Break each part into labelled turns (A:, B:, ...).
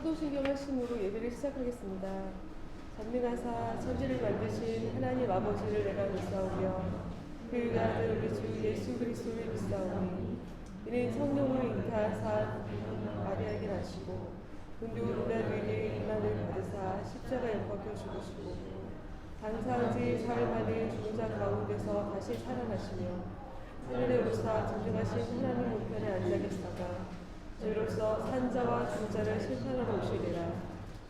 A: 사도신경 말씀으로 예배를 시작하겠습니다. 전능하사 천지를 만드신 하나님 아버지를 내가 믿사오며 그의 아들 우리 주 예수 그리스도를 믿사오니 이는 성령으로 잉타하사 마리아에게 나시고 은둔한 위에 임한을 받으사 십자가에 박혀 죽으시고 장사한 지 사흘 만에 죽은 자 가운데서 다시 살아나시며 하늘에 오르사 전능하신 하나님 우편에 앉아 계시다가 저희로서 산자와 중자를 심판하러 오시리라.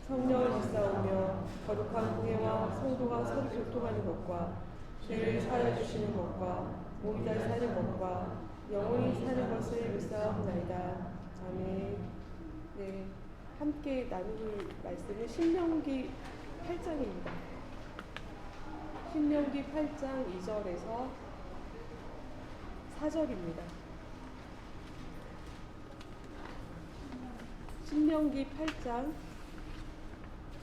A: 성령을 믿사오며 거룩한 공예와 성도가 서로 교통하는 것과 죄를 사하여 주시는 것과 몸이 다시 사는 것과 영원히 사는 것을 믿사옵나이다. 아멘. 네, 함께 나눌 말씀은 신명기 8장입니다. 신명기 8장 2절에서 4절입니다. 신명기 8장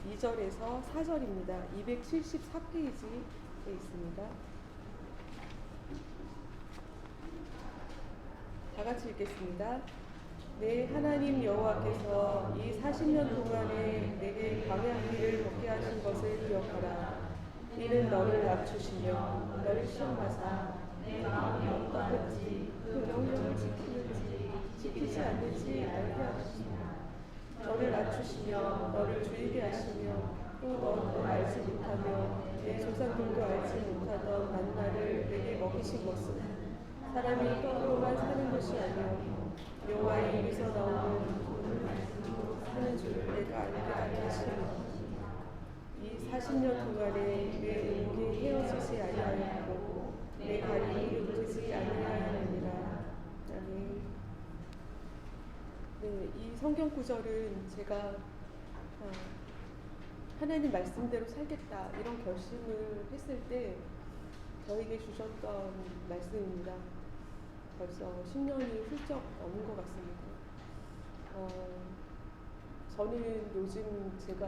A: 2절에서 4절입니다. 274페이지에 있습니다. 다 같이 읽겠습니다. 내 하나님 여호와께서 이 40년 동안에 내게 광야 길을 걷게 하신 것을 기억하라. 이는 너를 낮추시며 너를 시험하사 내 마음이 어떠한지 그 명령을 지키지 않는지 알게 하시며 너를 낮추시며 너를 줄이게 하시며 또 너도 알지 못하며 내 조상들도 알지 못하던 만나를 내게 먹이신 것은 사람이 떡으로만 사는 것이 아니요 여호와의 입에서 나오는 말씀으로 사는 줄 내가 알게 하게 하시며 이 40년 동안에 내 목이 헤어지지 아니하였고 내 다리를 묶지 아니하였느니라. 아멘. 네, 이 성경 구절은 제가 하나님 말씀대로 살겠다 이런 결심을 했을 때 저에게 주셨던 말씀입니다. 벌써 10년이 훌쩍 넘은 것 같습니다. 저는 요즘 제가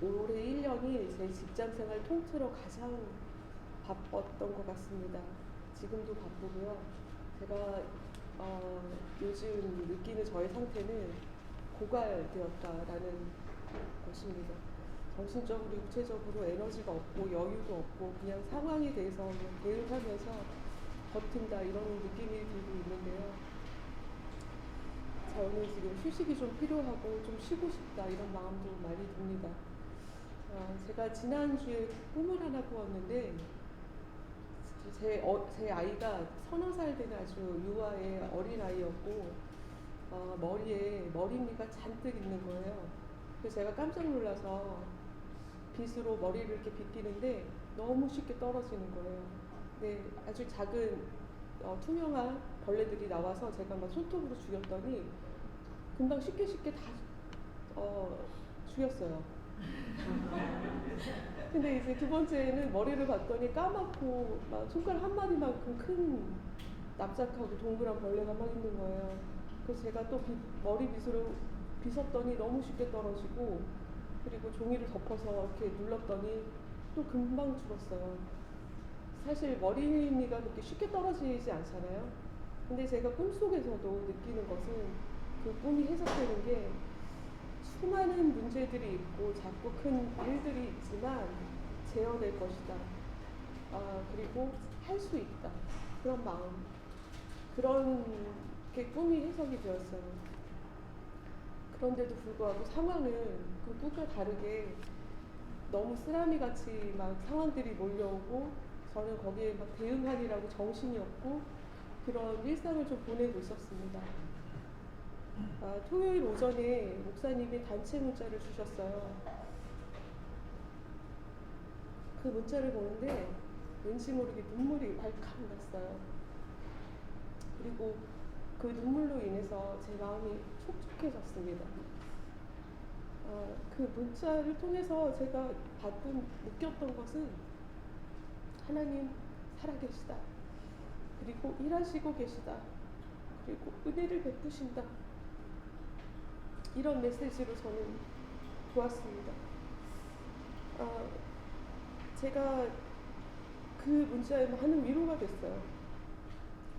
A: 올해 1년이 제 직장생활 통틀어 가장 바빴던 것 같습니다. 지금도 바쁘고요. 제가 요즘 느끼는 저의 상태는 고갈되었다라는 것입니다. 정신적으로, 육체적으로 에너지가 없고 여유도 없고 그냥 상황에 대해서 그냥 대응하면서 버틴다 이런 느낌이 들고 있는데요. 저는 지금 휴식이 좀 필요하고 좀 쉬고 싶다 이런 마음도 많이 듭니다. 제가 지난주에 꿈을 하나 꾸었는데 제 아이가 서너 살 된 아주 유아의 어린아이였고 머리에 머리미가 잔뜩 있는 거예요. 그래서 제가 깜짝 놀라서 빗으로 머리를 이렇게 빗기는데 너무 쉽게 떨어지는 거예요. 네, 아주 작은 투명한 벌레들이 나와서 제가 막 손톱으로 죽였더니 금방 쉽게 다 죽였어요. 근데 이제 두 번째는 머리를 봤더니 까맣고 막 손가락 한 마디만큼 큰 납작하고 동그란 벌레가 막 있는 거예요. 그래서 제가 또 머리빗으로 빗었더니 너무 쉽게 떨어지고 그리고 종이를 덮어서 이렇게 눌렀더니 또 금방 죽었어요. 사실 머리미가 그렇게 쉽게 떨어지지 않잖아요. 근데 제가 꿈속에서도 느끼는 것은 그 꿈이 해석되는 게 수많은 문제들이 있고 작고 큰 일들이 있지만 제어될 것이다. 그리고 할 수 있다. 그런 마음. 그런 게 꿈이 해석이 되었어요. 그런데도 불구하고 상황은 그 꿈과 다르게 너무 쓰라미같이 막 상황들이 몰려오고 저는 거기에 막 대응하느라고 정신이 없고 그런 일상을 좀 보내고 있었습니다. 토요일 오전에 목사님이 단체 문자를 주셨어요. 그 문자를 보는데 왠지 모르게 눈물이 왈칵 났어요. 그리고 그 눈물로 인해서 제 마음이 촉촉해졌습니다. 그 문자를 통해서 제가 느꼈던 것은 하나님 살아계시다. 그리고 일하시고 계시다. 그리고 은혜를 베푸신다. 이런 메시지로 저는 보았습니다. 제가 그 문자에 많은 위로가 됐어요.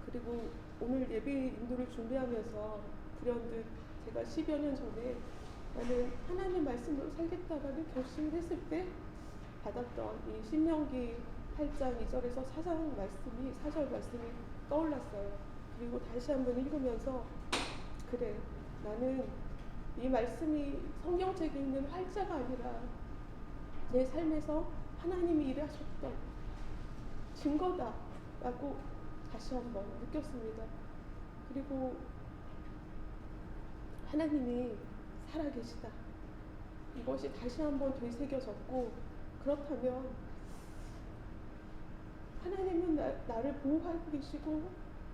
A: 그리고 오늘 예배 인도를 준비하면서 불현듯 제가 10여 년 전에 나는 하나님 말씀으로 살겠다라는 결심을 했을 때 받았던 이 신명기 8장 2절에서 4절 말씀이 떠올랐어요. 그리고 다시 한번 읽으면서 그래, 나는 이 말씀이 성경책에 있는 활자가 아니라 내 삶에서 하나님이 일하셨던 증거다라고 다시 한번 느꼈습니다. 그리고 하나님이 살아계시다. 이것이 다시 한번 되새겨졌고, 그렇다면 하나님은 나를 보호하고 계시고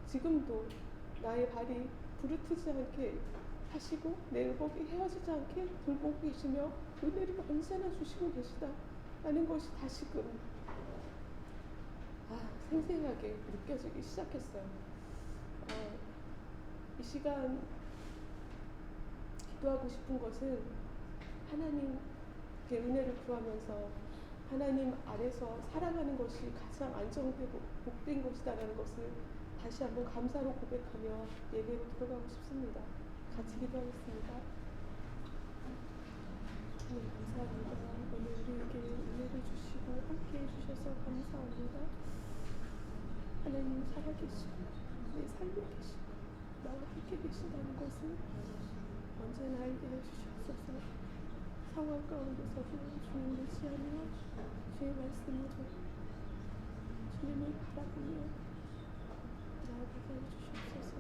A: 지금도 나의 발이 부르트지 않게 하시고 내 의복이 헤어지지 않게 돌보고 계시며 은혜를 언제나 주시고 계시다라는 것이 다시금 생생하게 느껴지기 시작했어요. 이 시간 기도하고 싶은 것은 하나님께 은혜를 구하면서 하나님 아래서 살아가는 것이 가장 안정되고 복된 것이다라는 것을 다시 한번 감사로 고백하며 예배로 들어가고 싶습니다. 같이 기도하겠습니다. 하나님 감사합니다. 오늘 우리에게 은혜를 주시고 함께해 주셔서 감사합니다. 하나님 살아계시고 내 삶에 계시고 나와 함께 계신다는 것을 언제나 알게 해주시옵소서. 상황 가운데서도 주님을 의지하며 주의 말씀으로 주님을 바라보며 나아가게 해주시옵소서.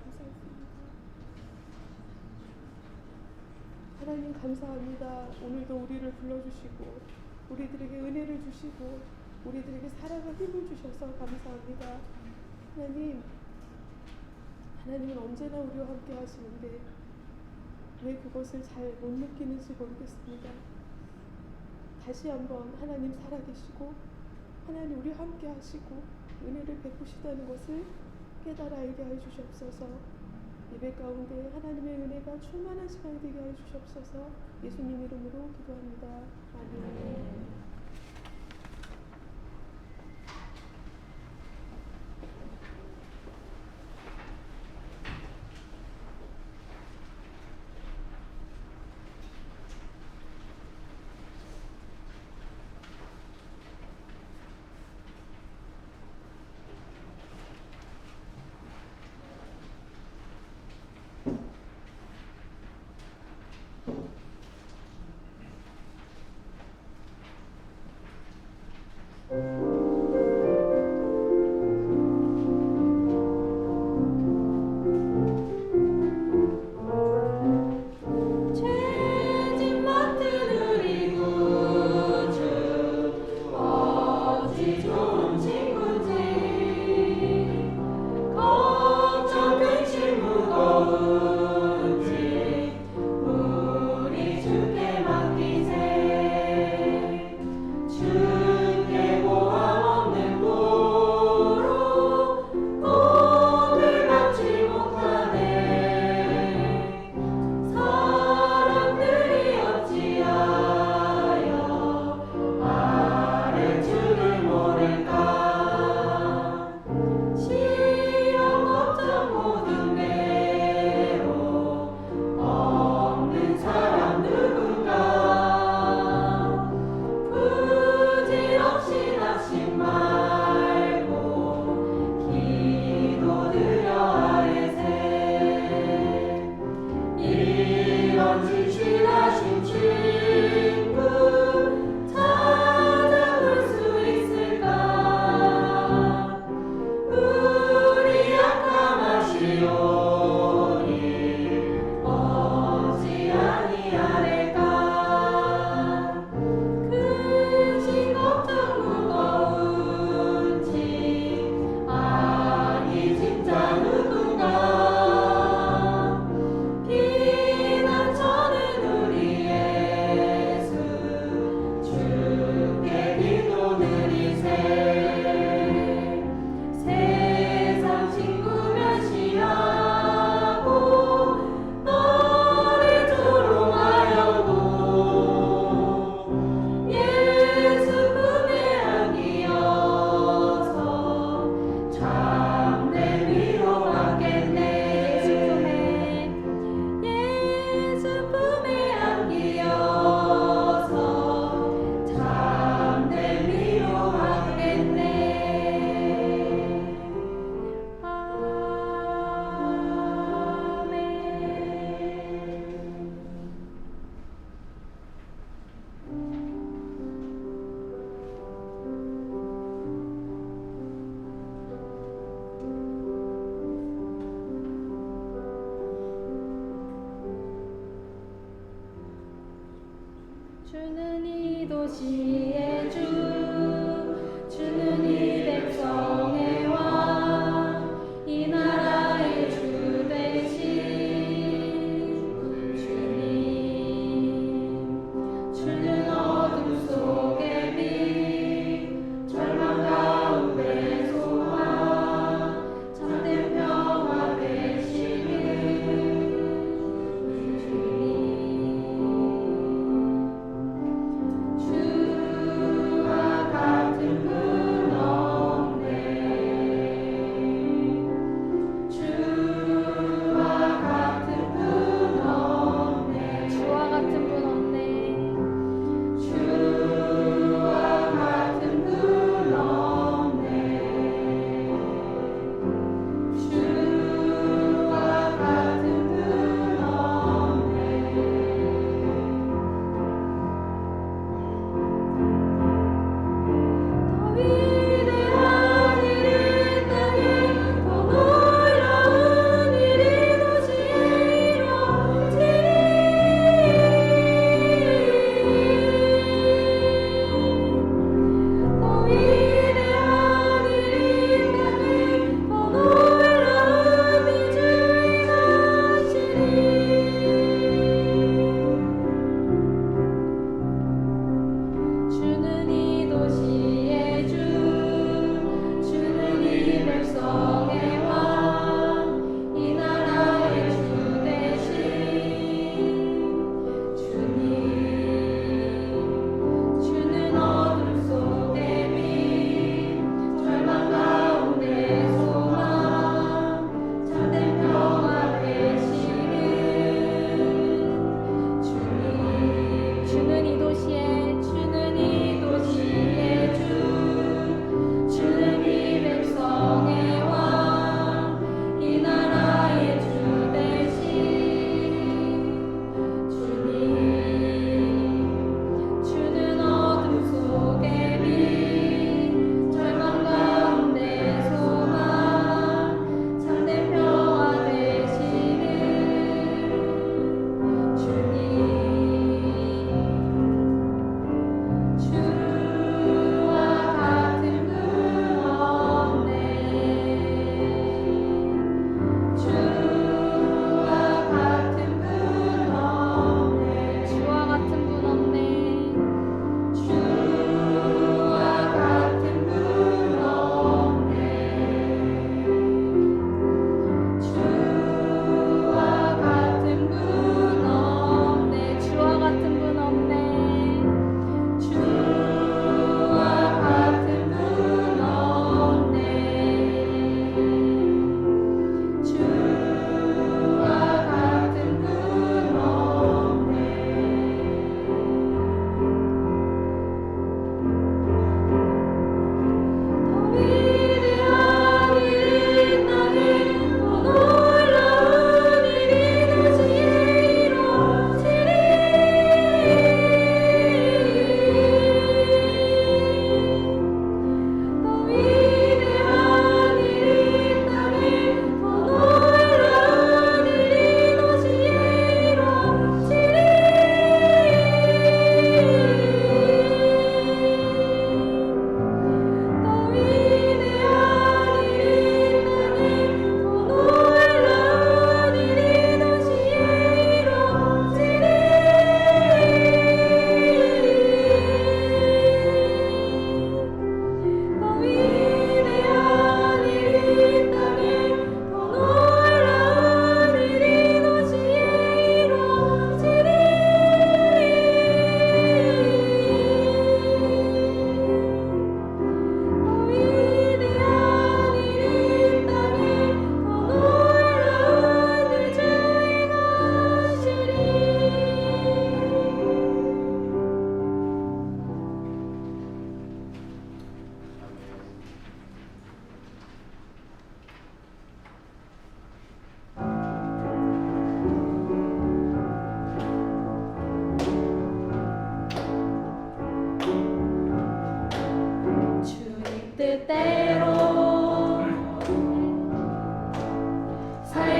A: 감사합니다. 하나님 감사합니다. 오늘도 우리를 불러주시고 우리들에게 은혜를 주시고 우리들에게 살아갈 힘을 주셔서 감사합니다. 하나님은 언제나 우리와 함께 하시는데 왜 그것을 잘 못 느끼는지 모르겠습니다. 다시 한번 하나님 살아계시고 하나님 우리와 함께 하시고 은혜를 베푸시다는 것을 깨달아 알게 해주시옵소서. 예배 가운데 하나님의 은혜가 충만한 시간이 되게 해주시옵소서. 예수님 이름으로 기도합니다. 아멘.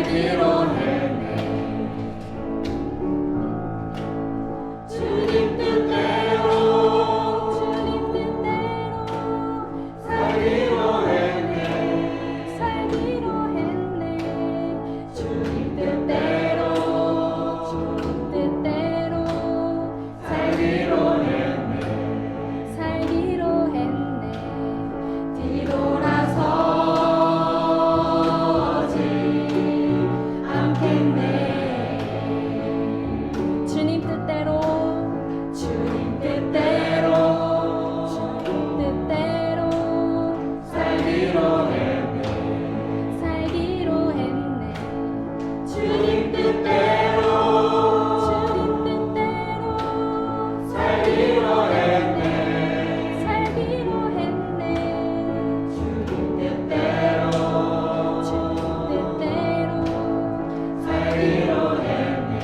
B: 살기로 했네. 주님 뜻대로 살기로 했네. 살기로 했네. 주님 뜻대로 살기로 했네. 살기로 했네. 뒤돌아서지 않겠네. 주님 뜻대로 주님 뜻대로 살기로 했네. 살기로 했네. 주님 뜻대로 살기로 했네. 살기로 했네. 주님 뜻대로 살기로 했네.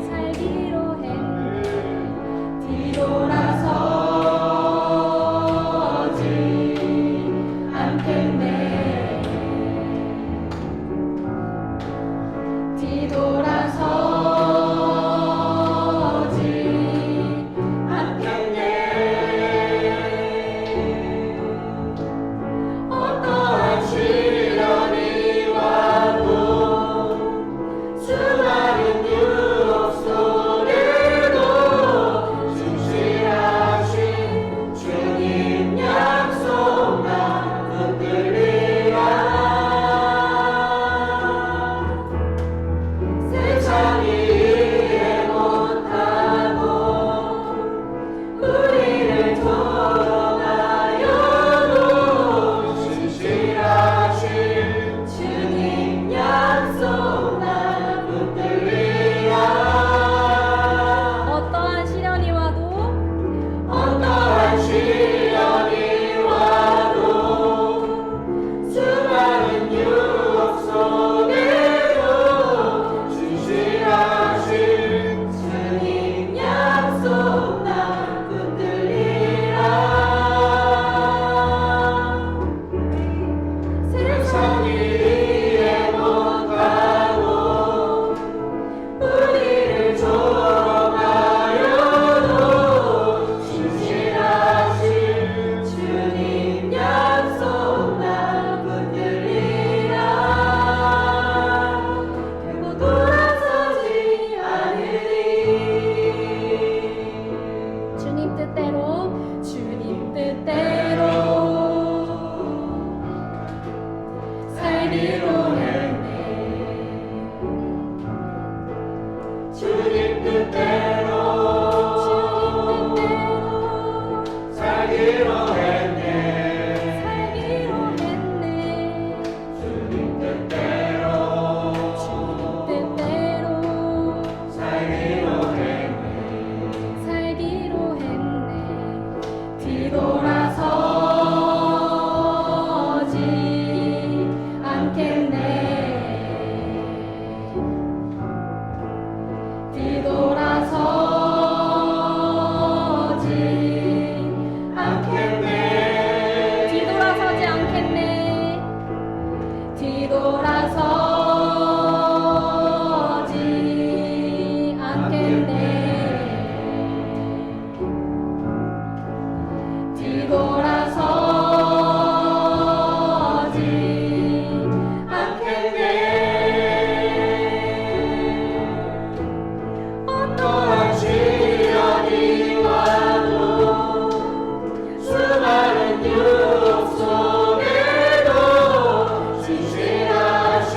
B: 살기로 했네. 뒤돌아서지 않겠네. 뒤돌아서지 않겠네. 어떠한 시련이 와도 수많은 유혹 속에도 충실하신 주님 약속 난 붙들리라. 세상이 이해 못하고 우리를 돌아가여도 신실하신 주님 약속 난 붙들리라. 어떠한 시련이 와도 수많은 유혹 속에도 신실하신 주님 약속 난 붙들리라. 세상이 이해 못하고 우리를 조롱하여도 신실하신 주님 약속 난 붙들리라. 결국 돌아서지 않으리. 주님 뜻대로 살기로 했네. 주님 뜻대로 살기로 했네. 주님 뜻대로 살기로 했네. 뒤돌아서지 않겠네. 뒤돌아서지 않겠네. 뒤돌아서지 않겠네. 뒤돌아서지 않겠네. 뒤돌아서지 않겠네. 어떠한 시련이 와도 수많은 유혹 속에도 신실하신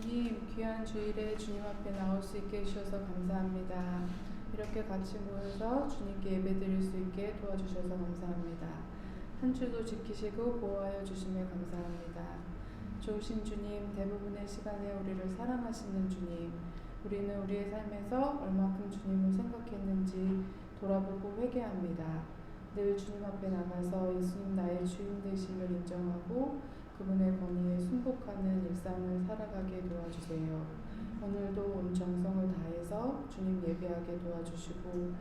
C: 주님, 귀한 주일에 주님 앞에 나올 수 있게 해주셔서 감사합니다. 이렇게 같이 모여서 주님께 예배드릴 수 있게 도와주셔서 감사합니다. 한 주도 지키시고 보호하여 주심에 감사합니다. 좋으신 주님, 대부분의 시간에 우리를 사랑하시는 주님, 우리는 우리의 삶에서 얼마큼 주님을 생각했는지 돌아보고 회개합니다. 늘 주님 앞에 나가서 예수님 나의 주인 되심을 인정하고 그분의 권위에 순복하는 일상을 살아가게 도와주세요. 오늘도 온 정성을 다해서 주님 예배하게 도와주시고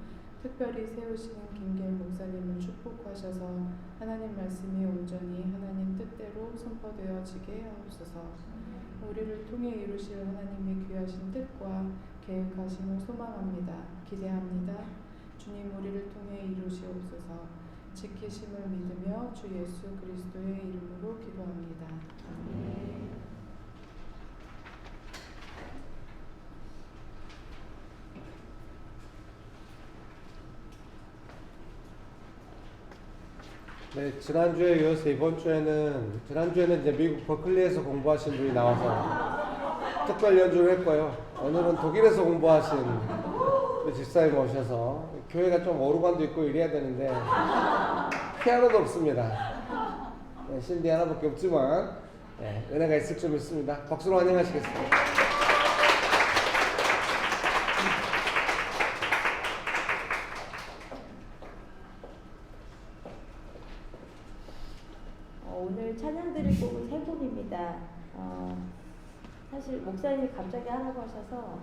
C: 특별히 세우시는 김길 목사님을 축복하셔서 하나님 말씀이 온전히 하나님 뜻대로 선포되어지게 하옵소서. 우리를 통해 이루실 하나님의 귀하신 뜻과 계획하심을 소망합니다. 기대합니다. 주님 우리를 통해 이루시옵소서. 지키심을 믿으며 주 예수 그리스도의 이름으로 기도합니다. 아멘.
D: 네, 지난주에 이어서 이번 주에는 이제 미국 버클리에서 공부하신 분이 나와서 특별 연주를 했고요. 오늘은 독일에서 공부하신 우리 집사님 오셔서 교회가 좀 오르간도 있고 이래야 되는데 피아노도 없습니다. 네, 신디 하나밖에 없지만 네, 은혜가 있을 줄 믿습니다. 박수로 환영하시겠습니다.
E: 오늘 찬양 드릴 곡은 세 곡입니다. 사실 목사님이 갑자기 하라고 하셔서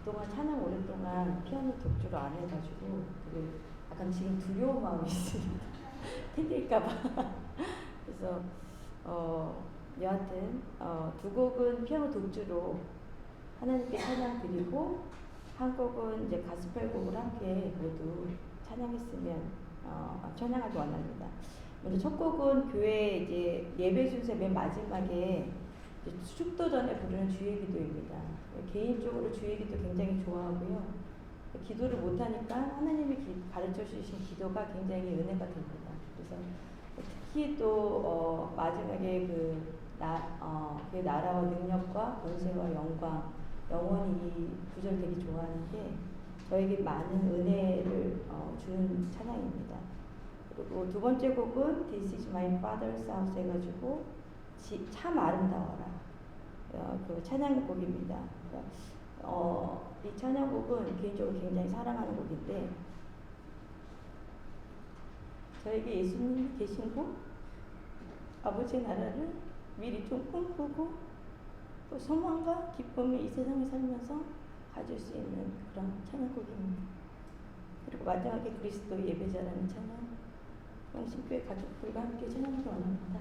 E: 그동안 찬양 오랫동안 피아노 독주로 안 해가지고 되게 약간 지금 두려운 마음이 있습니다. 틀릴까봐. 그래서 여하튼 두 곡은 피아노 독주로 하나님께 찬양 드리고 한 곡은 이제 가스펠 곡을 함께 모두 찬양했으면 찬양하기 원합니다. 먼저 첫 곡은 교회 이제 예배 순서 맨 마지막에 축도 전에 부르는 주의 기도입니다. 개인적으로 주의 기도 굉장히 좋아하고요. 기도를 못하니까 하나님이 가르쳐 주신 기도가 굉장히 은혜가 됩니다. 그래서 특히 또 마지막에 그의 나라와 능력과 권세와 영광 영원히 이 구절 되게 좋아하는데 저에게 많은 은혜를 주는 찬양입니다. 그리고 두 번째 곡은 This is my father's house 해가지고 참 아름다워라 그 찬양곡입니다. 이 찬양곡은 개인적으로 굉장히 사랑하는 곡인데 저에게 예수님이 계신 곳 아버지의 나라를 미리 좀 꿈꾸고 또 소망과 기쁨을 이 세상에 살면서 가질 수 있는 그런 찬양곡입니다. 그리고 마지막에 그리스도 예배자라는 찬양 영신교회 가족들과 함께 찬양하기 원합니다.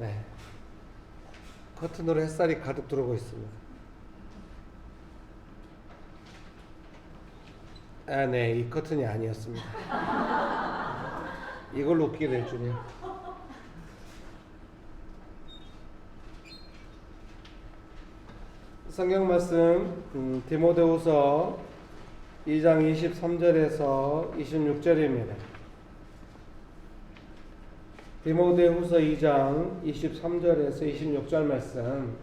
D: 네. 커튼으로 햇살이 가득 들어오고 있습니다. 아, 네, 이 커튼이 아니었습니다. 이걸로 웃기게 될 줄이요. 성경 말씀 디모데후서 2장 23절에서 26절입니다. 디모데후서 2장 23절에서 26절 말씀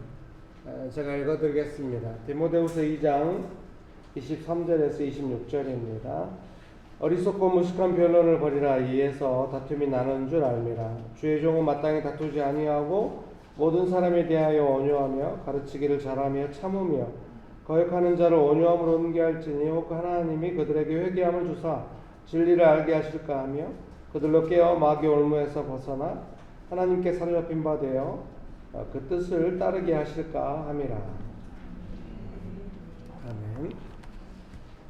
D: 제가 읽어드리겠습니다. 디모데후서 2장 23절에서 26절입니다. 어리석고 무식한 변론을 버리라. 이에서 다툼이 나는 줄 알미라. 주의 종은 마땅히 다투지 아니하고 모든 사람에 대하여 온유하며 가르치기를 잘하며 참으며 거역하는 자를 온유함으로 훈계할지니 혹 하나님이 그들에게 회개함을 주사 진리를 알게 하실까 하며 그들로 깨어 마귀 올무에서 벗어나 하나님께 사로잡힌 바 되어 그 뜻을 따르게 하실까 함이라. 아멘.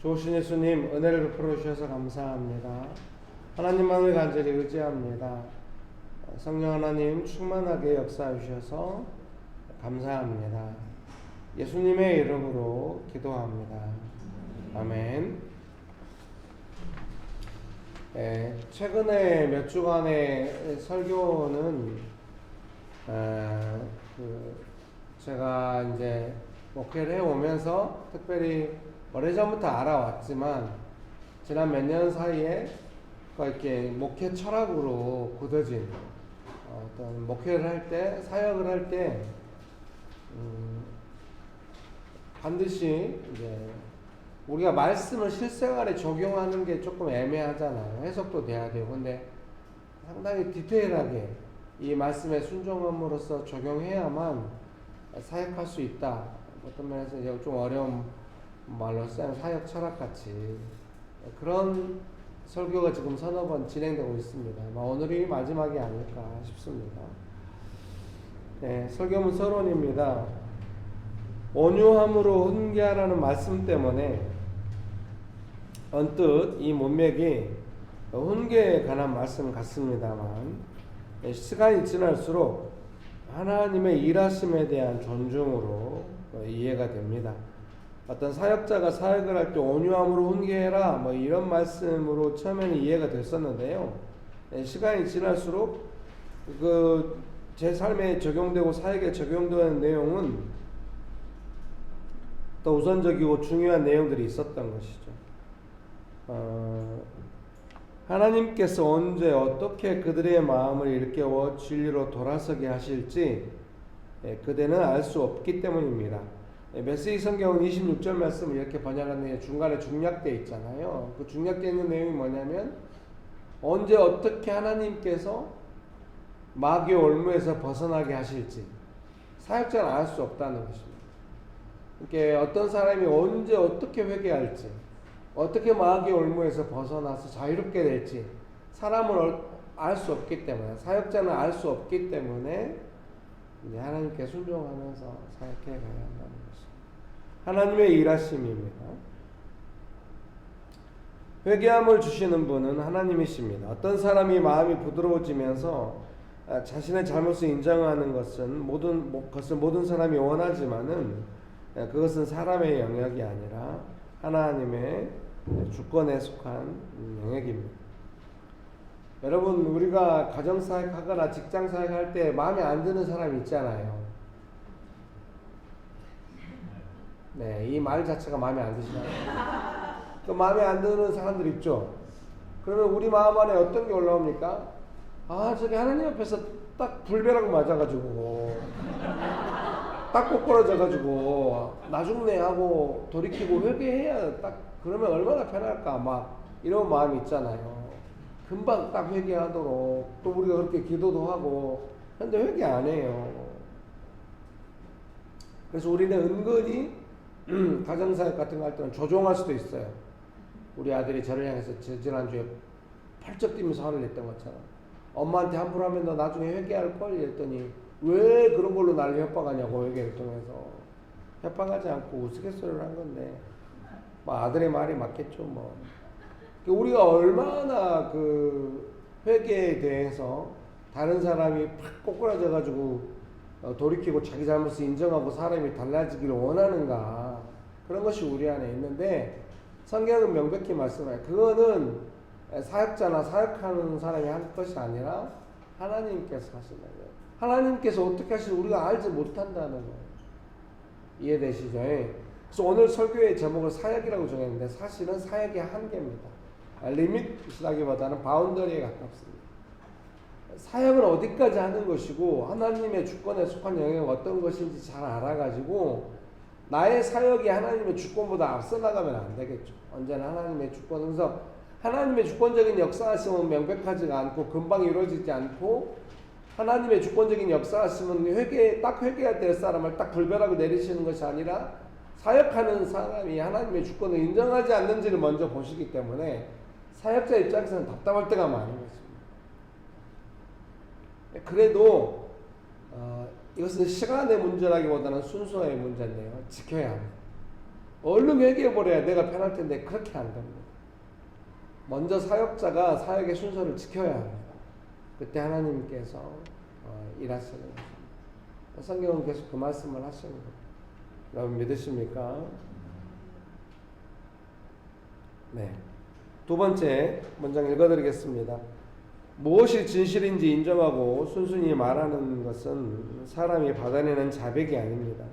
D: 좋으신 예수님, 은혜를 베풀어 주셔서 감사합니다. 하나님만을 간절히 의지합니다. 성령 하나님 충만하게 역사해 주셔서 감사합니다. 예수님의 이름으로 기도합니다. 아멘. 최근에 몇 주간의 설교는 제가 이제 목회를 해오면서 특별히 오래전부터 알아왔지만 지난 몇 년 사이에 이렇게 목회 철학으로 굳어진 어떤 목회를 할 때, 사역을 할 때 반드시 이제 우리가 말씀을 실생활에 적용하는 게 조금 애매하잖아요. 해석도 돼야 되고. 근데 상당히 디테일하게 이 말씀에 순종함으로써 적용해야만 사역할 수 있다. 어떤 면에서 이제 좀 어려운 말로 쓰면 사역 철학같이 그런 설교가 지금 서너 번 진행되고 있습니다. 오늘이 마지막이 아닐까 싶습니다. 네, 설교문 서론입니다. 온유함으로 훈계하라는 말씀 때문에 언뜻 이 문맥이 훈계에 관한 말씀 같습니다만 시간이 지날수록 하나님의 일하심에 대한 존중으로 이해가 됩니다. 어떤 사역자가 사역을 할 때 온유함으로 훈계해라 이런 말씀으로 처음에는 이해가 됐었는데요. 시간이 지날수록 제 삶에 적용되고 사역에 적용되는 내용은 더 우선적이고 중요한 내용들이 있었던 것이죠. 하나님께서 언제 어떻게 그들의 마음을 일깨워 진리로 돌아서게 하실지 그대는 알 수 없기 때문입니다. 메시지 성경은 26절 말씀을 이렇게 번역하는 중간에 중략되어 있잖아요. 그 중략되어 있는 내용이 뭐냐면 언제 어떻게 하나님께서 마귀 올무에서 벗어나게 하실지 사역자는 알 수 없다는 것입니다. 그러니까 어떤 사람이 언제 어떻게 회개할지 어떻게 마귀 올무에서 벗어나서 자유롭게 될지 사람은 알 수 없기 때문에 사역자는 알 수 없기 때문에 이제 하나님께 순종하면서 사역해 가야 한다는 것입니다. 하나님의 일하심입니다. 회개함을 주시는 분은 하나님이십니다. 어떤 사람이 마음이 부드러워지면서 자신의 잘못을 인정하는 것은 모든 사람이 원하지만은 그것은 사람의 영역이 아니라 하나님의 주권에 속한 영역입니다. 여러분, 우리가 가정사역하거나 직장사역할 때 마음에 안 드는 사람이 있잖아요. 네, 이 말 자체가 마음에 안 드시나요? 그 마음에 안 드는 사람들 있죠? 그러면 우리 마음 안에 어떤 게 올라옵니까? 저게 하나님 앞에서 딱 불벼락 맞아가지고 딱 꼬꾸라져가지고 나중내 하고 돌이키고 회개해야 딱 그러면 얼마나 편할까 이런 마음이 있잖아요. 금방 딱 회개하도록 또 우리가 그렇게 기도도 하고 근데 회개 안 해요. 그래서 우리는 은근히 가정사역 같은 거 할 때는 조종할 수도 있어요. 우리 아들이 저를 향해서 지난주에 펄쩍 뛰면서 화를 냈던 것처럼 엄마한테 함부로 하면 너 나중에 회개할걸 이랬더니 왜 그런 걸로 나를 협박하냐고 회개를 통해서 협박하지 않고 우스갯소리를 한 건데 아들의 말이 맞겠죠. 우리가 얼마나 그 회개에 대해서 다른 사람이 팍 꼬꾸라져가지고 돌이키고 자기 잘못을 인정하고 사람이 달라지기를 원하는가, 그런 것이 우리 안에 있는데 성경은 명백히 말씀해요. 그거는 사역자나 사역하는 사람이 할 것이 아니라 하나님께서 하신다는 거예요. 하나님께서 어떻게 하시는지 우리가 알지 못한다는 거예요. 이해되시죠? 그래서 오늘 설교의 제목을 사역이라고 정했는데 사실은 사역의 한계입니다. 리밋이라기보다는 바운더리에 가깝습니다. 사역은 어디까지 하는 것이고 하나님의 주권에 속한 영역이 어떤 것인지 잘 알아가지고 나의 사역이 하나님의 주권보다 앞서 나가면 안 되겠죠. 언제나 하나님의 주권. 그래서 하나님의 주권적인 역사하심은 명백하지가 않고 금방 이루어지지 않고, 하나님의 주권적인 역사하심은 딱 회개해야 될 사람을 딱 불벼라고 내리시는 것이 아니라 사역하는 사람이 하나님의 주권을 인정하지 않는지를 먼저 보시기 때문에 사역자 입장에서는 답답할 때가 많은 것입니다. 그래도 이것은 시간의 문제라기보다는 순서의 문제인데요. 지켜야 합니다. 얼른 회개해버려야 내가 편할 텐데 그렇게 안 됩니다. 먼저 사역자가 사역의 순서를 지켜야 합니다. 그때 하나님께서 일하시는 것입니다. 성경은 계속 그 말씀을 하시는 거예요. 여러분 믿으십니까? 네. 두 번째 문장 읽어드리겠습니다. 무엇이 진실인지 인정하고 순순히 말하는 것은 사람이 받아내는 자백이 아닙니다.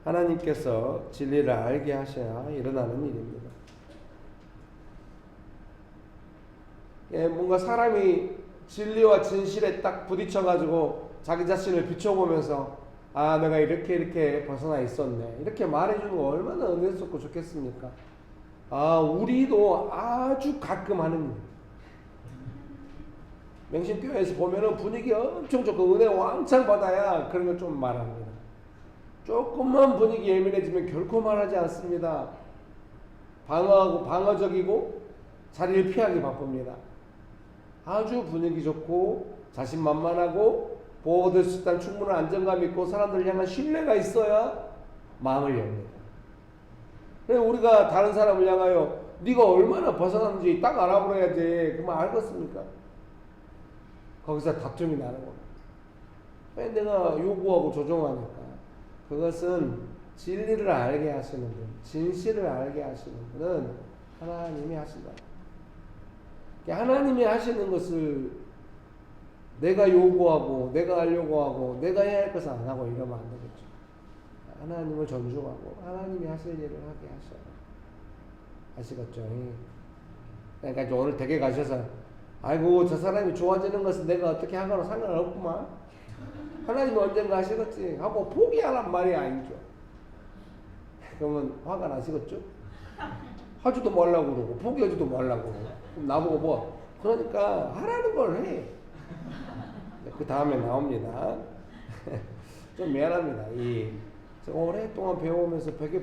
D: 하나님께서 진리를 알게 하셔야 일어나는 일입니다. 뭔가 사람이 진리와 진실에 딱 부딪혀가지고 자기 자신을 비춰보면서 아 내가 이렇게 벗어나 있었네 이렇게 말해주는 거 얼마나 은혜스럽고 좋겠습니까? 아 우리도 아주 가끔 하는 일. 명심교회에서 보면은 분위기 엄청 좋고 은혜 왕창 받아야 그런 걸 좀 말합니다. 조금만 분위기 예민해지면 결코 말하지 않습니다. 방어하고 방어적이고 자리를 피하기 바쁩니다. 아주 분위기 좋고 자신만만하고 보호될 수 있다는 충분한 안정감 있고 사람들 향한 신뢰가 있어야 마음을 엽니다. 그래서 우리가 다른 사람을 향하여 네가 얼마나 벗어났는지 딱 알아보려야지 그만 알겠습니까? 거기서 다툼이 나는 겁니다. 왜 내가 요구하고 조종하니까. 그것은 진리를 알게 하시는 분, 진실을 알게 하시는 분은 하나님이 하신다. 하나님이 하시는 것을 내가 요구하고 내가 하려고 하고 내가 해야 할 것을 안 하고 이러면 안 되겠죠. 하나님을 존중하고 하나님이 하실 일을 하게 하셔요. 아시겠죠? 그러니까 이제 오늘 댁에 가셔서 아이고 저 사람이 좋아지는 것은 내가 어떻게 하거나 상관없구만. 하나님은 언젠가 하시겠지 하고 포기하란 말이 아니죠. 그러면 화가 나시겠죠? 하지도 말라고 그러고 포기하지도 말라고 그러고 그럼 나보고 뭐 그러니까 하라는 걸 해. 그 다음에 나옵니다. 좀 미안합니다. 오랫동안 배워오면서 벽에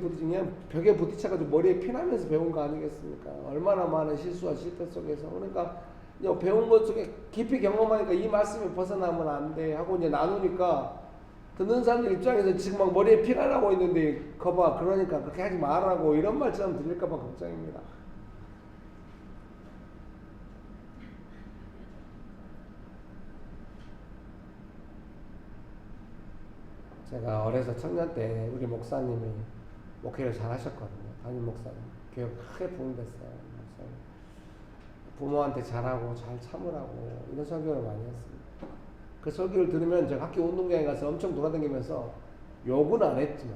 D: 부딪혀가지고 머리에 피나면서 배운 거 아니겠습니까? 얼마나 많은 실수와 실패 속에서. 그러니까 배운 것 속에 깊이 경험하니까 이 말씀이 벗어나면 안 돼 하고 이제 나누니까 듣는 사람들 입장에서 지금 막 머리에 피가 나고 있는데 거봐 그러니까 그렇게 하지 말라고 이런 말처럼 들릴까봐 걱정입니다. 제가 어려서 청년 때 우리 목사님이 목회를 잘 하셨거든요. 담임 목사님. 교회 크게 부흥됐어요. 목사님. 부모한테 잘하고 잘 참으라고 이런 설교를 많이 했습니다. 그 설교를 들으면 제가 학교 운동장에 가서 엄청 돌아다니면서 욕은 안 했지만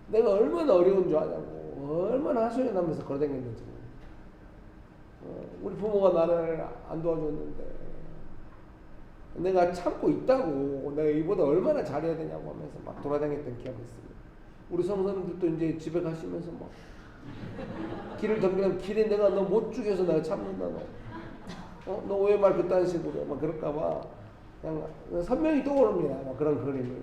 D: 내가 얼마나 어려운 줄 아냐고 얼마나 하소연 하면서 걸어다녔는지 우리 부모가 나를 안 도와줬는데 내가 참고 있다고 내가 이보다 얼마나 잘해야 되냐고 하면서 막 돌아다녔던 기억이 있습니다. 우리 성도님들도 이제 집에 가시면서 막 길을 덤비면 길에 내가 너 못 죽여서 내가 참는다 너 왜 말 그딴 식으로 막 그럴까봐 그냥 선명히 떠오릅니다. 막 그런 그림이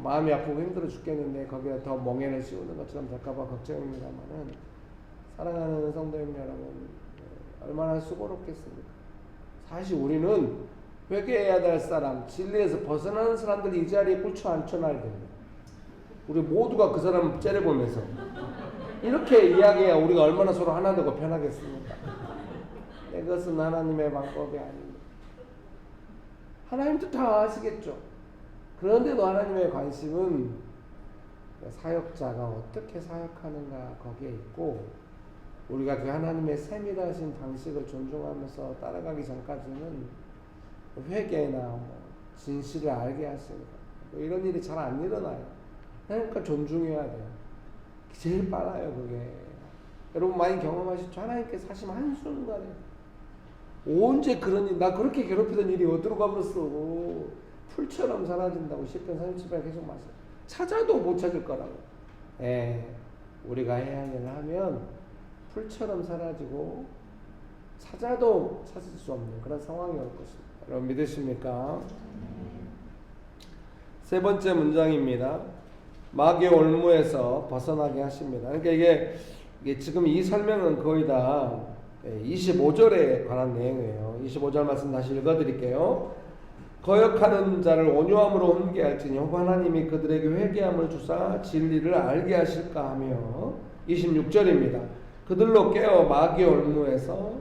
D: 마음이 아프고 힘들어 죽겠는데 거기에 더 멍해를 씌우는 것처럼 될까봐 걱정입니다만은 사랑하는 성도님 여러분 얼마나 수고롭겠습니까? 사실 우리는 회개해야 될 사람, 진리에서 벗어나는 사람들이 이 자리에 꿇쳐 앉혀놔야 됩니다. 우리 모두가 그 사람을 째려보면서 이렇게 이야기해야 우리가 얼마나 서로 하나 되고 편하겠습니까? 그것은 하나님의 방법이 아닙니다. 하나님도 다 아시겠죠. 그런데도 하나님의 관심은 사역자가 어떻게 사역하는가 거기에 있고, 우리가 그 하나님의 세밀하신 방식을 존중하면서 따라가기 전까지는 회개나 진실을 알게 하시는 거, 이런 일이 잘 안 일어나요. 그러니까 존중해야 돼요. 제일 빨라요 그게. 여러분 많이 경험하셨죠? 하나님께서 하시면 한순간에 언제 그런 일, 나 그렇게 괴롭히던 일이 어디로 가버렸어, 풀처럼 사라진다고 시편 37편 계속 말씀. 찾아도 못 찾을 거라고. 우리가 해야 할 일을 하면 풀처럼 사라지고 찾아도 찾을 수 없는 그런 상황이 올 것입니다. 여러분 믿으십니까? 세 번째 문장입니다. 마귀의 올무에서 벗어나게 하십니다. 그러니까 이게 지금 이 설명은 거의 다 25절에 관한 내용이에요. 25절 말씀 다시 읽어드릴게요. 거역하는 자를 온유함으로 훈계 할지니 혹 하나님이 그들에게 회개함을 주사 진리를 알게 하실까 하며, 26절입니다. 그들로 깨어 마귀의 올무에서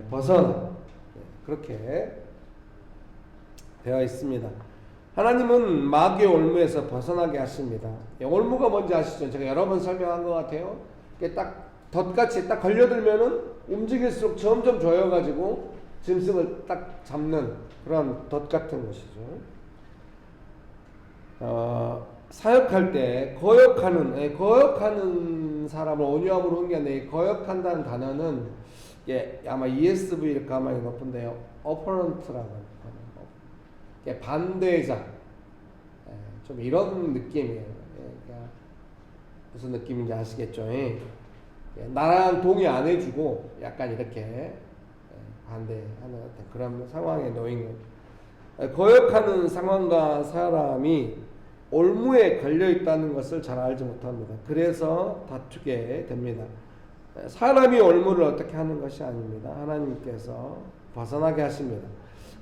D: 벗어나, 그렇게 되어 있습니다. 하나님은 마귀의 올무에서 벗어나게 하십니다. 올무가 뭔지 아시죠? 제가 여러 번 설명한 것 같아요. 이게 딱 덫같이 딱 걸려들면은 움직일수록 점점 조여가지고 짐승을 딱 잡는 그런 덫 같은 것이죠. 사역할 때 거역하는 사람을 온유함으로 훈계하는데, 거역한다는 단어는 아마 ESV를 가만히 높은데요, opponent라고 합니다. 반대자, 좀 이런 느낌이에요. 그러니까 무슨 느낌인지 아시겠죠? 나랑 동의 안 해주고 약간 이렇게 반대하는 그런 상황에 놓인 거예요. 거역하는 상황과 사람이 올무에 걸려 있다는 것을 잘 알지 못합니다. 그래서 다투게 됩니다. 사람이 올무를 어떻게 하는 것이 아닙니다. 하나님께서 벗어나게 하십니다.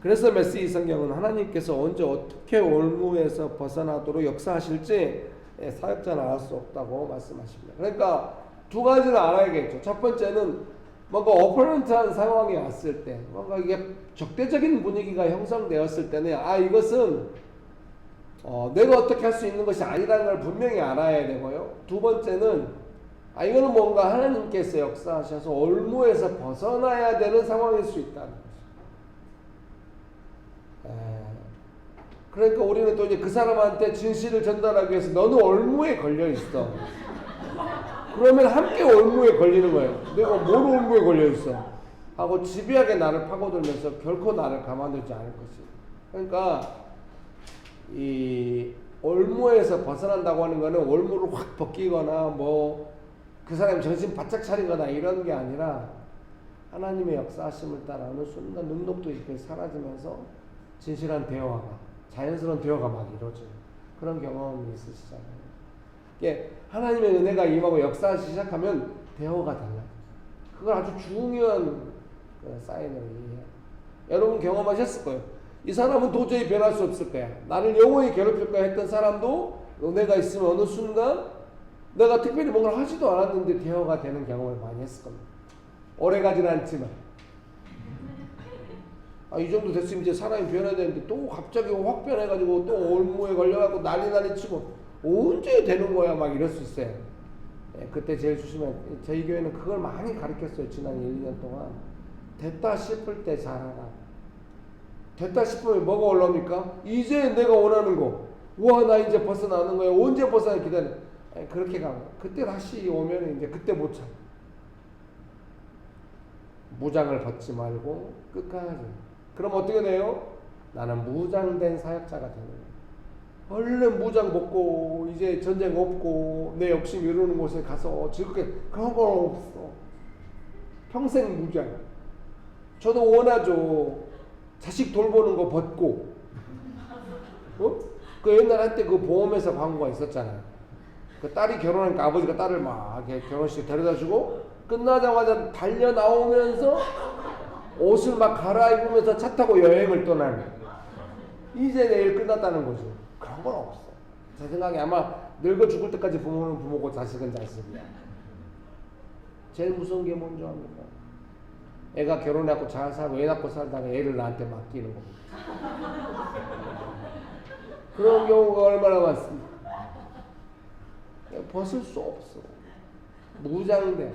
D: 그래서 메시지 성경은 하나님께서 언제 어떻게 올무에서 벗어나도록 역사하실지 사역자는 알 수 없다고 말씀하십니다. 그러니까 두 가지를 알아야겠죠. 첫 번째는 뭔가 오퍼런트한 상황이 왔을 때, 뭔가 이게 적대적인 분위기가 형성되었을 때는 이것은 내가 어떻게 할 수 있는 것이 아니라는 걸 분명히 알아야 되고요. 두 번째는 이거는 뭔가 하나님께서 역사하셔서 올무에서 벗어나야 되는 상황일 수 있다는 거죠. 그러니까 우리는 또 이제 그 사람한테 진실을 전달하기 위해서 너는 올무에 걸려 있어. 그러면 함께 올무에 걸리는 거예요. 내가 뭘 올무에 걸려 있어? 하고 집요하게 나를 파고들면서 결코 나를 가만두지 않을 것이. 그러니까 이 올무에서 벗어난다고 하는 거는 올무를 확 벗기거나 그 사람이 정신 바짝 차리거나 이런 게 아니라 하나님의 역사하심을 따라 어느 순간 눈독도 이렇게 사라지면서 진실한 대화가, 자연스러운 대화가 막 이루어지는 그런 경험이 있으시잖아요. 이게 하나님의 은혜가 임하고 역사하기 시작하면 대화가 달라요. 그걸 아주 중요한 사인으로 이해해요. 여러분 경험하셨을 거예요. 이 사람은 도저히 변할 수 없을 거야. 나를 영원히 괴롭힐 거야 했던 사람도 은혜가 있으면 어느 순간 내가 특별히 뭔가를 하지도 않았는데 대화가 되는 경험을 많이 했을 겁니다. 오래가지는 않지만. 이 정도 됐으면 이제 사람이 변해야 되는데 또 갑자기 확 변해가지고 또 올무에 걸려갖고 난리 치고 언제 되는 거야 막 이럴 수 있어요. 그때 제일 조심해야 돼요. 저희 교회는 그걸 많이 가르쳤어요. 지난 1, 2년 동안. 됐다 싶을 때 잘하라. 됐다 싶으면 뭐가 올라옵니까? 이제 내가 원하는 거. 와, 나 이제 벗어나는 거야. 언제 벗어나 기다려. 그렇게 가면 그때 다시 오면 이제 그때 못 참. 무장을 벗지 말고 끝까지. 그럼 어떻게 돼요? 나는 무장된 사역자가 되는 거예요. 얼른 무장 벗고 이제 전쟁 없고 내 욕심 이루는 곳에 가서 즐겁게, 그런 건 없어. 평생 무장. 저도 원하죠. 자식 돌보는 거 벗고. 그 옛날 한때 그 보험회사 광고가 있었잖아요. 그 딸이 결혼하니까 아버지가 딸을 막 결혼식 데려다주고 끝나자마자 달려 나오면서 옷을 막 갈아입으면서 차 타고 여행을 떠나는. 이제 내일 끝났다는 거죠. 그런 건 없어. 제 생각에 아마 늙어 죽을 때까지 부모는 부모고 자식은 자식이야. 제일 무서운 게 뭔지 압니까? 애가 결혼하고 잘 살고 애 낳고 살다가 애를 나한테 맡기는 겁니다. 그런 경우가 얼마나 많습니까? 벗을 수 없어. 무장돼야 돼.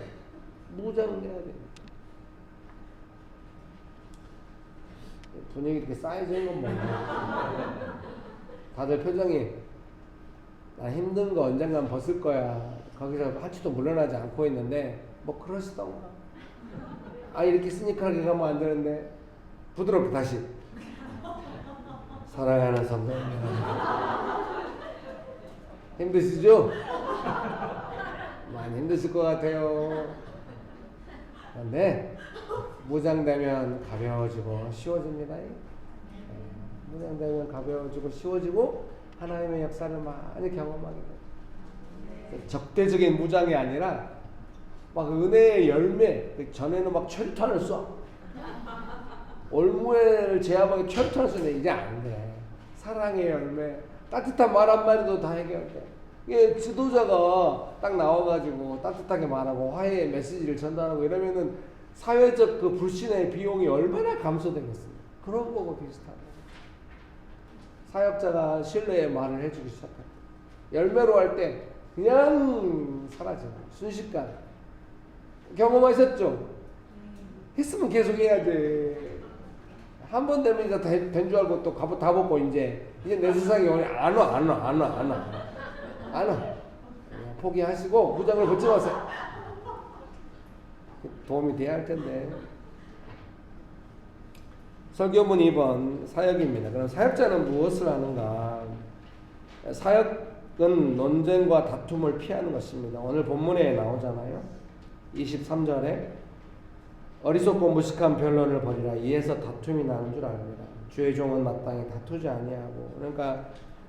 D: 분위기 이렇게 쌓여지는 건 뭐야? 다들 표정이 나 힘든 거 언젠간 벗을 거야. 거기서 한치도 물러나지 않고 있는데 뭐 그러시던가. 아 이렇게 시니컬하게 가면 안 되는데 부드럽게 다시. 사랑하는 선배님 힘드시죠? 많이 힘드실 것 같아요. 그런데 무장되면 가벼워지고 쉬워집니다. 무장되면 가벼워지고 쉬워지고 하나님의 역사를 많이 경험하게 돼요. 적대적인 무장이 아니라 막 은혜의 열매. 전에는 막 철탄을 쏴. 올무에를 제압하기 철탄을 쏘는데 이제 안 돼. 사랑의 열매. 따뜻한 말 한마디도 다 해결돼. 이게 지도자가 딱 나와가지고 따뜻하게 말하고 화해의 메시지를 전달하고 이러면은 사회적 그 불신의 비용이 얼마나 감소되겠습니까? 그런 거고 비슷하다. 사역자가 신뢰의 말을 해주기 시작할 때 열매로 할 때 그냥 사라져. 순식간. 경험하셨죠? 했으면 계속 해야 돼. 한 번 되면 이제 된 줄 알고 또 갑옷 다 벗고 이제 내 세상에 오늘 안 와. 포기하시고 무장을 벗지 마세요. 도움이 돼야 할 텐데. 설교문 2번 사역입니다. 그럼 사역자는 무엇을 하는가? 사역은 논쟁과 다툼을 피하는 것입니다. 오늘 본문에 나오잖아요. 23절에 어리석고 무식한 변론을 벌이라. 이에서 다툼이 나는 줄 압니다. 주의 종은 마땅히 다투지 아니하고. 그러니까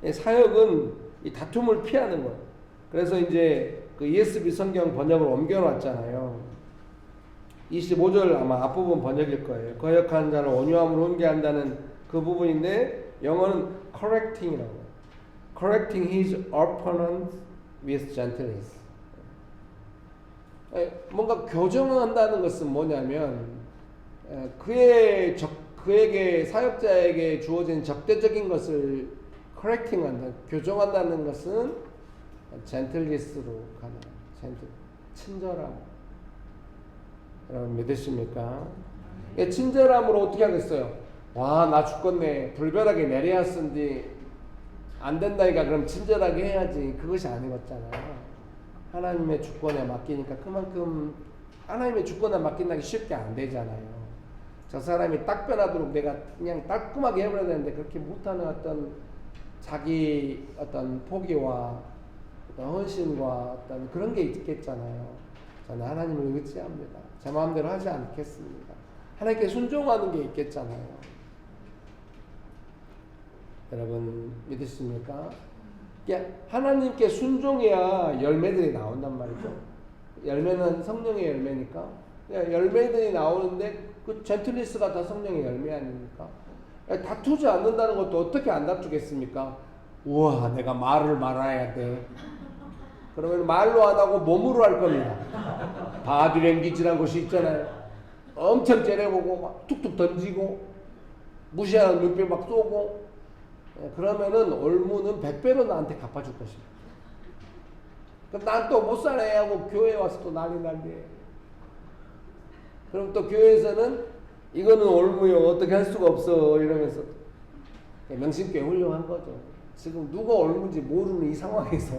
D: 사역은 이 다툼을 피하는 거예요. 그래서 이제 그 ESV 성경 번역을 옮겨놨잖아요. 25절 아마 앞부분 번역일 거예요. 거역하는 자를 온유함으로 훈계한다는 그 부분인데 영어는 correcting이라고 해요. Correcting his opponent with gentleness. 뭔가 교정한다는 것은 뭐냐면 그에게 사역자에게 주어진 적대적인 것을 correcting한다, 교정한다는 것은 gentleness로 가는 친절함. 여러분 믿으십니까? 친절함으로 어떻게 하겠어요? 와, 나 죽겠네. 불벼락에 내려왔은지 안 된다니까 그럼 친절하게 해야지. 그것이 아니었잖아요. 하나님의 주권에 맡기니까 그만큼 하나님의 주권에 맡긴다기 쉽게 안 되잖아요. 저 사람이 딱 변하도록 내가 그냥 따끔하게 해버려야 되는데 그렇게 못하는 어떤 자기 어떤 포기와 어떤 헌신과 어떤 그런 게 있겠잖아요. 저는 하나님을 의지합니다. 제 마음대로 하지 않겠습니다. 하나님께 순종하는 게 있겠잖아요. 여러분 믿으십니까? 하나님께 순종해야 열매들이 나온단 말이죠. 열매는 성령의 열매니까. 열매들이 나오는데 그 젠틀리스가 다 성령의 열매 아닙니까? 다투지 않는다는 것도 어떻게 안 다투겠습니까? 우와, 내가 말을 말아야 돼. 그러면 말로 안 하고 몸으로 할 겁니다. 바디랭귀지라는 것이 있잖아요. 엄청 째려보고 막 툭툭 던지고 무시하는 눈빛 막 쏘고. 그러면은 올무는 100배로 나한테 갚아줄 것입니다. 그럼 난 또 못 살아야 하고 교회에 와서 또 난리. 그럼 또 교회에서는 이거는 올무요, 어떻게 할 수가 없어 이러면서. 명심교회 훌륭한 거죠. 지금 누가 올무인지 모르는 이 상황에서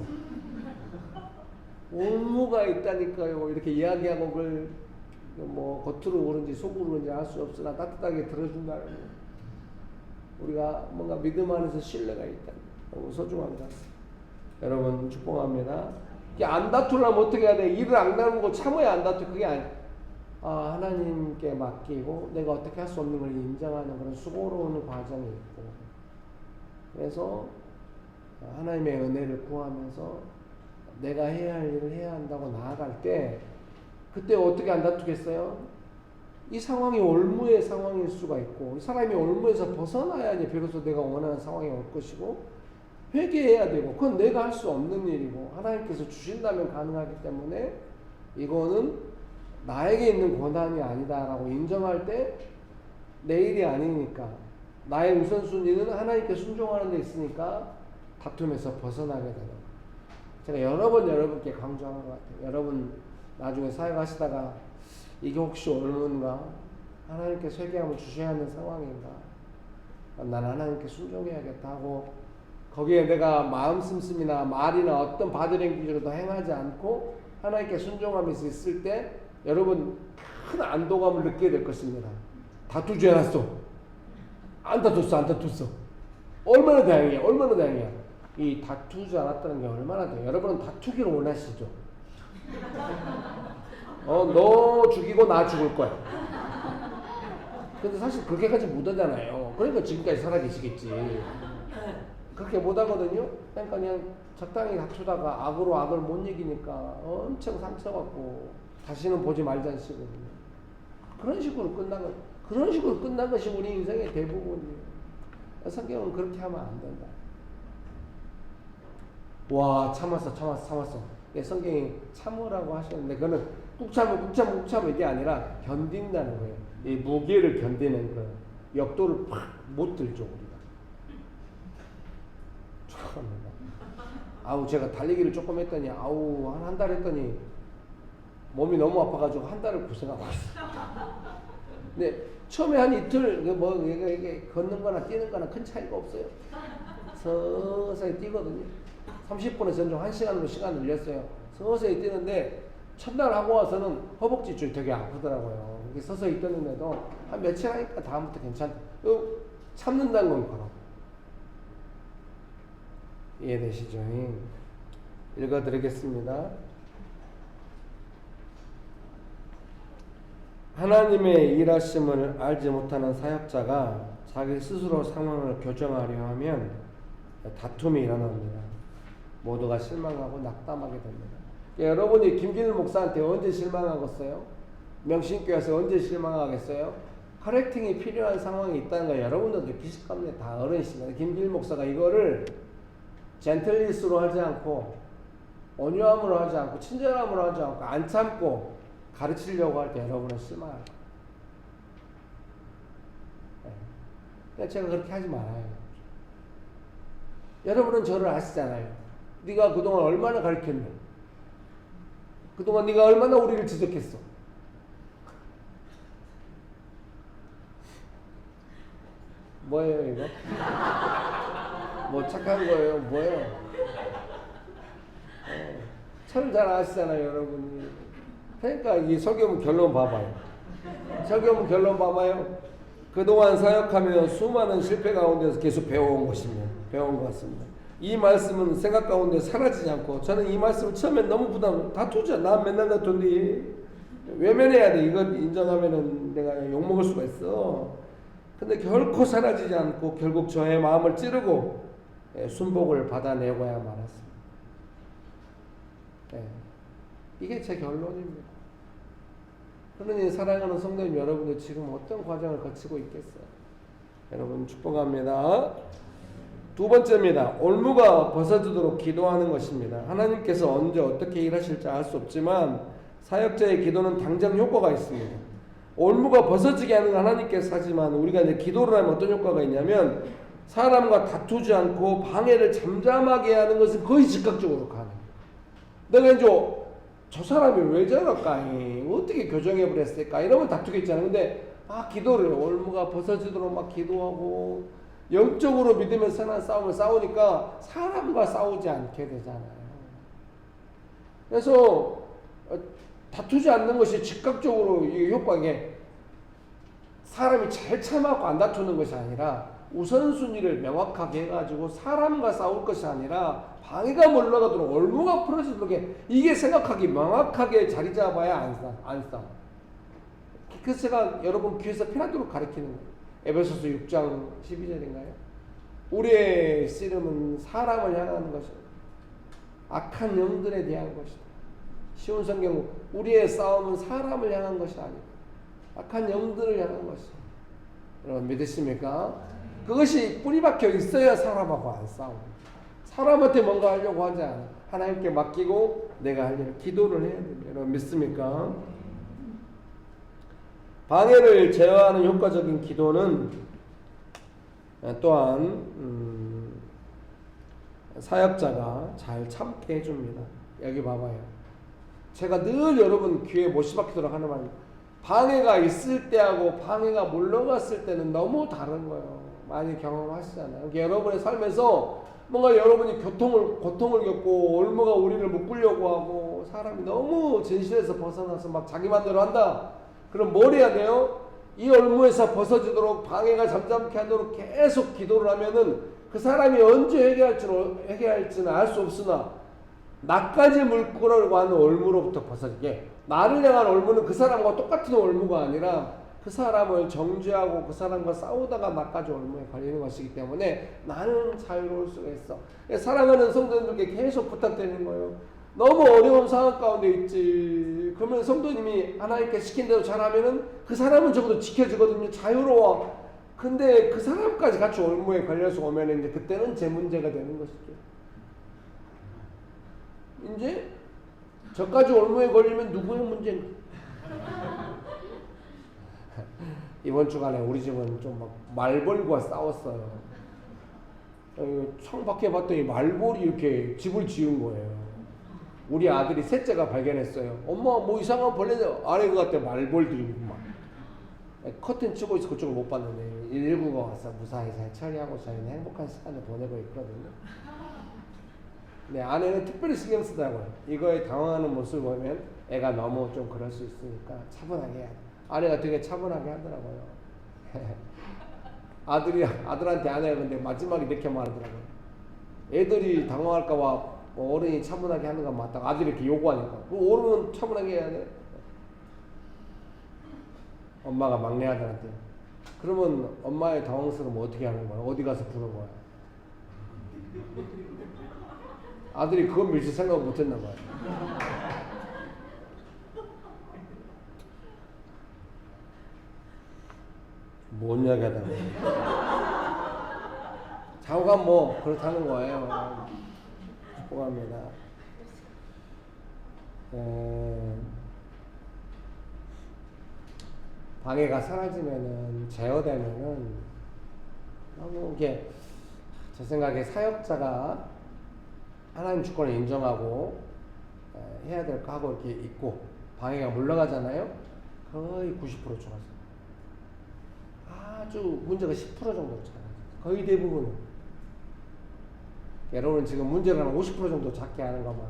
D: 올무가 있다니까요 이렇게 이야기하고 그걸 뭐 겉으로 그런지 속으로 그런지 알 수 없으나 따뜻하게 들어준다는 거. 우리가 뭔가 믿음 안에서 신뢰가 있다. 너무 소중합니다. 여러분 축복합니다. 안 다투려면 어떻게 해야 돼? 일을 안 나누고 참아야 안 다투. 그게 하나님께 맡기고 내가 어떻게 할 수 없는 걸 인정하는 그런 수고로운 과정이 있고, 그래서 하나님의 은혜를 구하면서 내가 해야 할 일을 해야 한다고 나아갈 때 그때 어떻게 안 다투겠어요? 이 상황이 올무의 상황일 수가 있고, 이 사람이 올무에서 벗어나야지 비로소 내가 원하는 상황이 올 것이고, 회개해야 되고, 그건 내가 할 수 없는 일이고 하나님께서 주신다면 가능하기 때문에 이거는 나에게 있는 권한이 아니다라고 인정할 때 내 일이 아니니까 나의 우선순위는 하나님께 순종하는 데 있으니까 다툼에서 벗어나게 되는 거예요. 제가 여러 번 여러분께 강조하는 것 같아요. 여러분 나중에 사역하시다가 이게 혹시 옳은가? 하나님께 회개함을 주셔야 하는 상황인가? 난 하나님께 순종해야겠다 하고 거기에 내가 마음 씀씀이나 말이나 어떤 바디랭귀지로도 행하지 않고 하나님께 순종하면서 있을 때 여러분 큰 안도감을 느끼게 될 것입니다. 다투지 않았어. 안 다퉜어. 얼마나 다행이야. 얼마나 다행이야. 이 다투지 않았다는 게 얼마나 돼요. 여러분은 다투기를 원하시죠. 너 죽이고 나 죽을 거야. 근데 사실 그렇게까지 못하잖아요. 그러니까 지금까지 살아계시겠지. 그렇게 못하거든요. 그러니까 그냥 적당히 다투다가 악으로 악을 못 이기니까 엄청 상처받고 다시는 보지 말자는 식이거든요. 그런 식으로 끝난 것이 우리 인생의 대부분이에요. 성경은 그렇게 하면 안 된다. 와, 참았어. 성경이 참으라고 하셨는데 그거는 꾹 참어 이게 아니라 견딘다는 거예요. 이 무게를 견디는 거예요. 역도를 팍 못 들죠 우리가. 축하합니다. 아우 제가 달리기를 조금 했더니 한 달 했더니 몸이 너무 아파가지고 한 달을 고생하고 있어요. 근데 처음에 한 이틀 이게 걷는거나 뛰는거나 큰 차이가 없어요. 서서히 뛰거든요. 30분에서 점점 1시간으로 시간 늘렸어요. 서서히 뛰는데 첫날 하고 와서는 허벅지 쪽이 되게 아프더라고요. 서서히 뛰는데도 한 며칠 하니까 다음부터 괜찮다. 참는다는 건 그럼. 이해되시죠? 읽어드리겠습니다. 하나님의 일하심을 알지 못하는 사역자가 자기 스스로 상황을 교정하려 하면 다툼이 일어납니다. 모두가 실망하고 낙담하게 됩니다. 여러분이 김길일 목사한테 언제 실망하겠어요? 명신교회에서 언제 실망하겠어요? 커렉팅이 필요한 상황이 있다는 거 여러분들도 기습감내 다 어른이시잖아요. 김길일 목사가 이거를 젠틀리스로 하지 않고 온유함으로 하지 않고 친절함으로 하지 않고 안 참고 가르치려고 할 때 여러분은 실망할 거예요. 네. 제가 그렇게 하지 말아요. 여러분은 저를 아시잖아요. 네가 그동안 얼마나 가르쳤냐. 그동안 네가 얼마나 우리를 지적했어. 뭐예요 이거? 뭐 착한 거예요? 뭐예요? 저를 잘 아시잖아요 여러분이. 그러니까 이 설교문 결론 봐봐요. 그동안 사역하며 수많은 실패 가운데서 계속 배워온 것 같습니다. 이 말씀은 생각 가운데 사라지지 않고 저는 이 말씀을 처음엔 너무 다투자. 나 맨날 다투니 외면해야 돼. 이거 인정하면은 내가 욕먹을 수가 있어. 근데 결코 사라지지 않고 결국 저의 마음을 찌르고 순복을 받아내고야 말았습니다. 이게 제 결론입니다. 그러니 사랑하는 성도님 여러분들 지금 어떤 과정을 거치고 있겠어요? 여러분 축복합니다. 두 번째입니다. 올무가 벗어지도록 기도하는 것입니다. 하나님께서 언제 어떻게 일하실지 알 수 없지만 사역자의 기도는 당장 효과가 있습니다. 올무가 벗어지게 하는 하나님께서 하지만 우리가 이제 기도를 하면 어떤 효과가 있냐면 사람과 다투지 않고 방해를 잠잠하게 하는 것은 거의 즉각적으로 가능해요. 내가 이제 저 사람이 왜 저럴까? 어떻게 교정해 버렸을까? 이러면 다투겠잖아요. 근데 기도를 올무가 벗어지도록 막 기도하고 영적으로 믿으며 선한 싸움을 싸우니까 사람과 싸우지 않게 되잖아요. 그래서 다투지 않는 것이 즉각적으로 효과게 사람이 잘 참아갖고 안 다투는 것이 아니라 우선순위를 명확하게 해가지고 사람과 싸울 것이 아니라 방해가 몰러가도록 올무가 풀어지도록 이게 생각하기 명확하게 자리 잡아야 안 싸워. 그래서 제가 여러분 귀에서 피나도록 가르치는 거예요. 에베소서 6장 12절인가요? 우리의 씨름은 사람을 향하는 것이다. 악한 영들에 대한 것이다. 쉬운 성경 우리의 싸움은 사람을 향한 것이 아니다. 악한 영들을 향한 것이다. 여러분 믿으십니까? 그것이 뿌리박혀 있어야 사람하고 안 싸워. 사람한테 뭔가 하려고 하지 않아. 하나님께 맡기고 내가 하려고 기도를 해야 됩니다. 여러분 믿습니까? 방해를 제어하는 효과적인 기도는 또한 사역자가 잘 참게 해줍니다. 여기 봐봐요. 제가 늘 여러분 귀에 못이 박히도록 하는 말입니다. 방해가 있을 때하고 방해가 물러갔을 때는 너무 다른 거예요. 많이 경험하시잖아요. 그러니까 여러분의 삶에서 뭔가 여러분이 고통을 겪고 올무가 우리를 묶으려고 하고 사람이 너무 진실에서 벗어나서 막 자기 맘대로 한다. 그럼 뭘 해야 돼요? 이 올무에서 벗어지도록 방해가 잠잠케 하도록 계속 기도를 하면은 그 사람이 언제 회개할지는 알 수 없으나 나까지 물끄러고 하는 올무로부터 벗어지게, 나를 향한 올무는 그 사람과 똑같은 올무가 아니라 그 사람을 정죄하고 그 사람과 싸우다가 나까지 올무에 걸리는 것이기 때문에 나는 자유로울 수가 있어. 사랑하는 성도님들께 계속 부탁드리는 거예요. 너무 어려운 상황 가운데 있지. 그러면 성도님이 하나님께 시킨 대로 잘하면은 그 사람은 적어도 지켜지거든요. 자유로워. 근데 그 사람까지 같이 올무에 걸려서 오면 이제 그때는 제 문제가 되는 것이죠. 이제 저까지 올무에 걸리면 누구의 문제인가? 이번 주간에 우리 집은 좀 막 말벌과 싸웠어요. 창밖에 봤더니 말벌이 이렇게 집을 지은 거예요. 우리 아들이 셋째가 발견했어요. 엄마 뭐 이상한 벌레냐? 아래 그 같아 말벌들이 막 커튼 치고 있어. 그쪽을 못 봤는데 119가 와서 무사히 잘 처리하고 저희는 행복한 시간을 보내고 있거든요. 네, 아내는 특별히 신경 쓰더라고요. 이거에 당황하는 모습을 보면 애가 너무 좀 그럴 수 있으니까 차분하게 해야 돼. 아내가 되게 차분하게 하더라고요. 아들한테 아내가 근데 마지막에 이렇게 말하더라고요. 애들이 당황할까봐 뭐 어른이 차분하게 하는 건 맞다고 아들이 이렇게 요구하니까 어른은 차분하게 해야 돼. 엄마가 막내 아들한테 그러면 엄마의 당황스러움 어떻게 하는 거야? 어디 가서 부른 거야? 아들이 그건 밀실 생각 못 했나 봐요. 뭔 이야기 하다가 좌우간 뭐 그렇다는 거예요. 축복합니다. 방해가 사라지면은 제어되면은 너무 이게 제 생각에 사역자가 하나님 주권을 인정하고 해야 될 거 하고 이렇게 있고 방해가 물러가잖아요. 거의 90% 좋아져요. 아주 문제가 10% 정도 작아요. 거의 대부분은. 여러분은 지금 문제를 한 50% 정도 작게 하는 것만.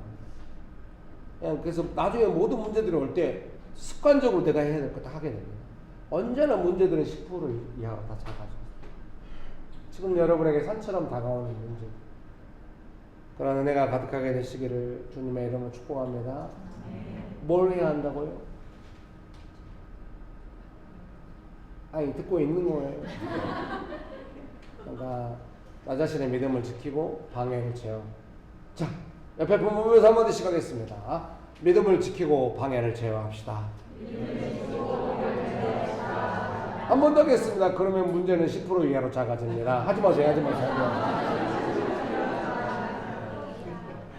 D: 그냥 그래서 나중에 모든 문제들이 올 때 습관적으로 내가 해야 될 거 다 하게 됩니다. 언제나 문제들은 10% 이하로 다 작아져요. 지금 여러분에게 산처럼 다가오는 문제. 그런 은혜가 가득하게 되시기를 주님의 이름으로 축복합니다. 뭘 해야 한다고요? 아니 듣고 있는 거예요. 그러니까 나 자신의 믿음을 지키고 방해를 제어. 자, 옆에 분 보면서 한마디씩 하겠습니다. 믿음을 지키고 방해를 제어합시다. 한 번 더 하겠습니다. 그러면 문제는 10% 이하로 작아집니다. 하지 마세요.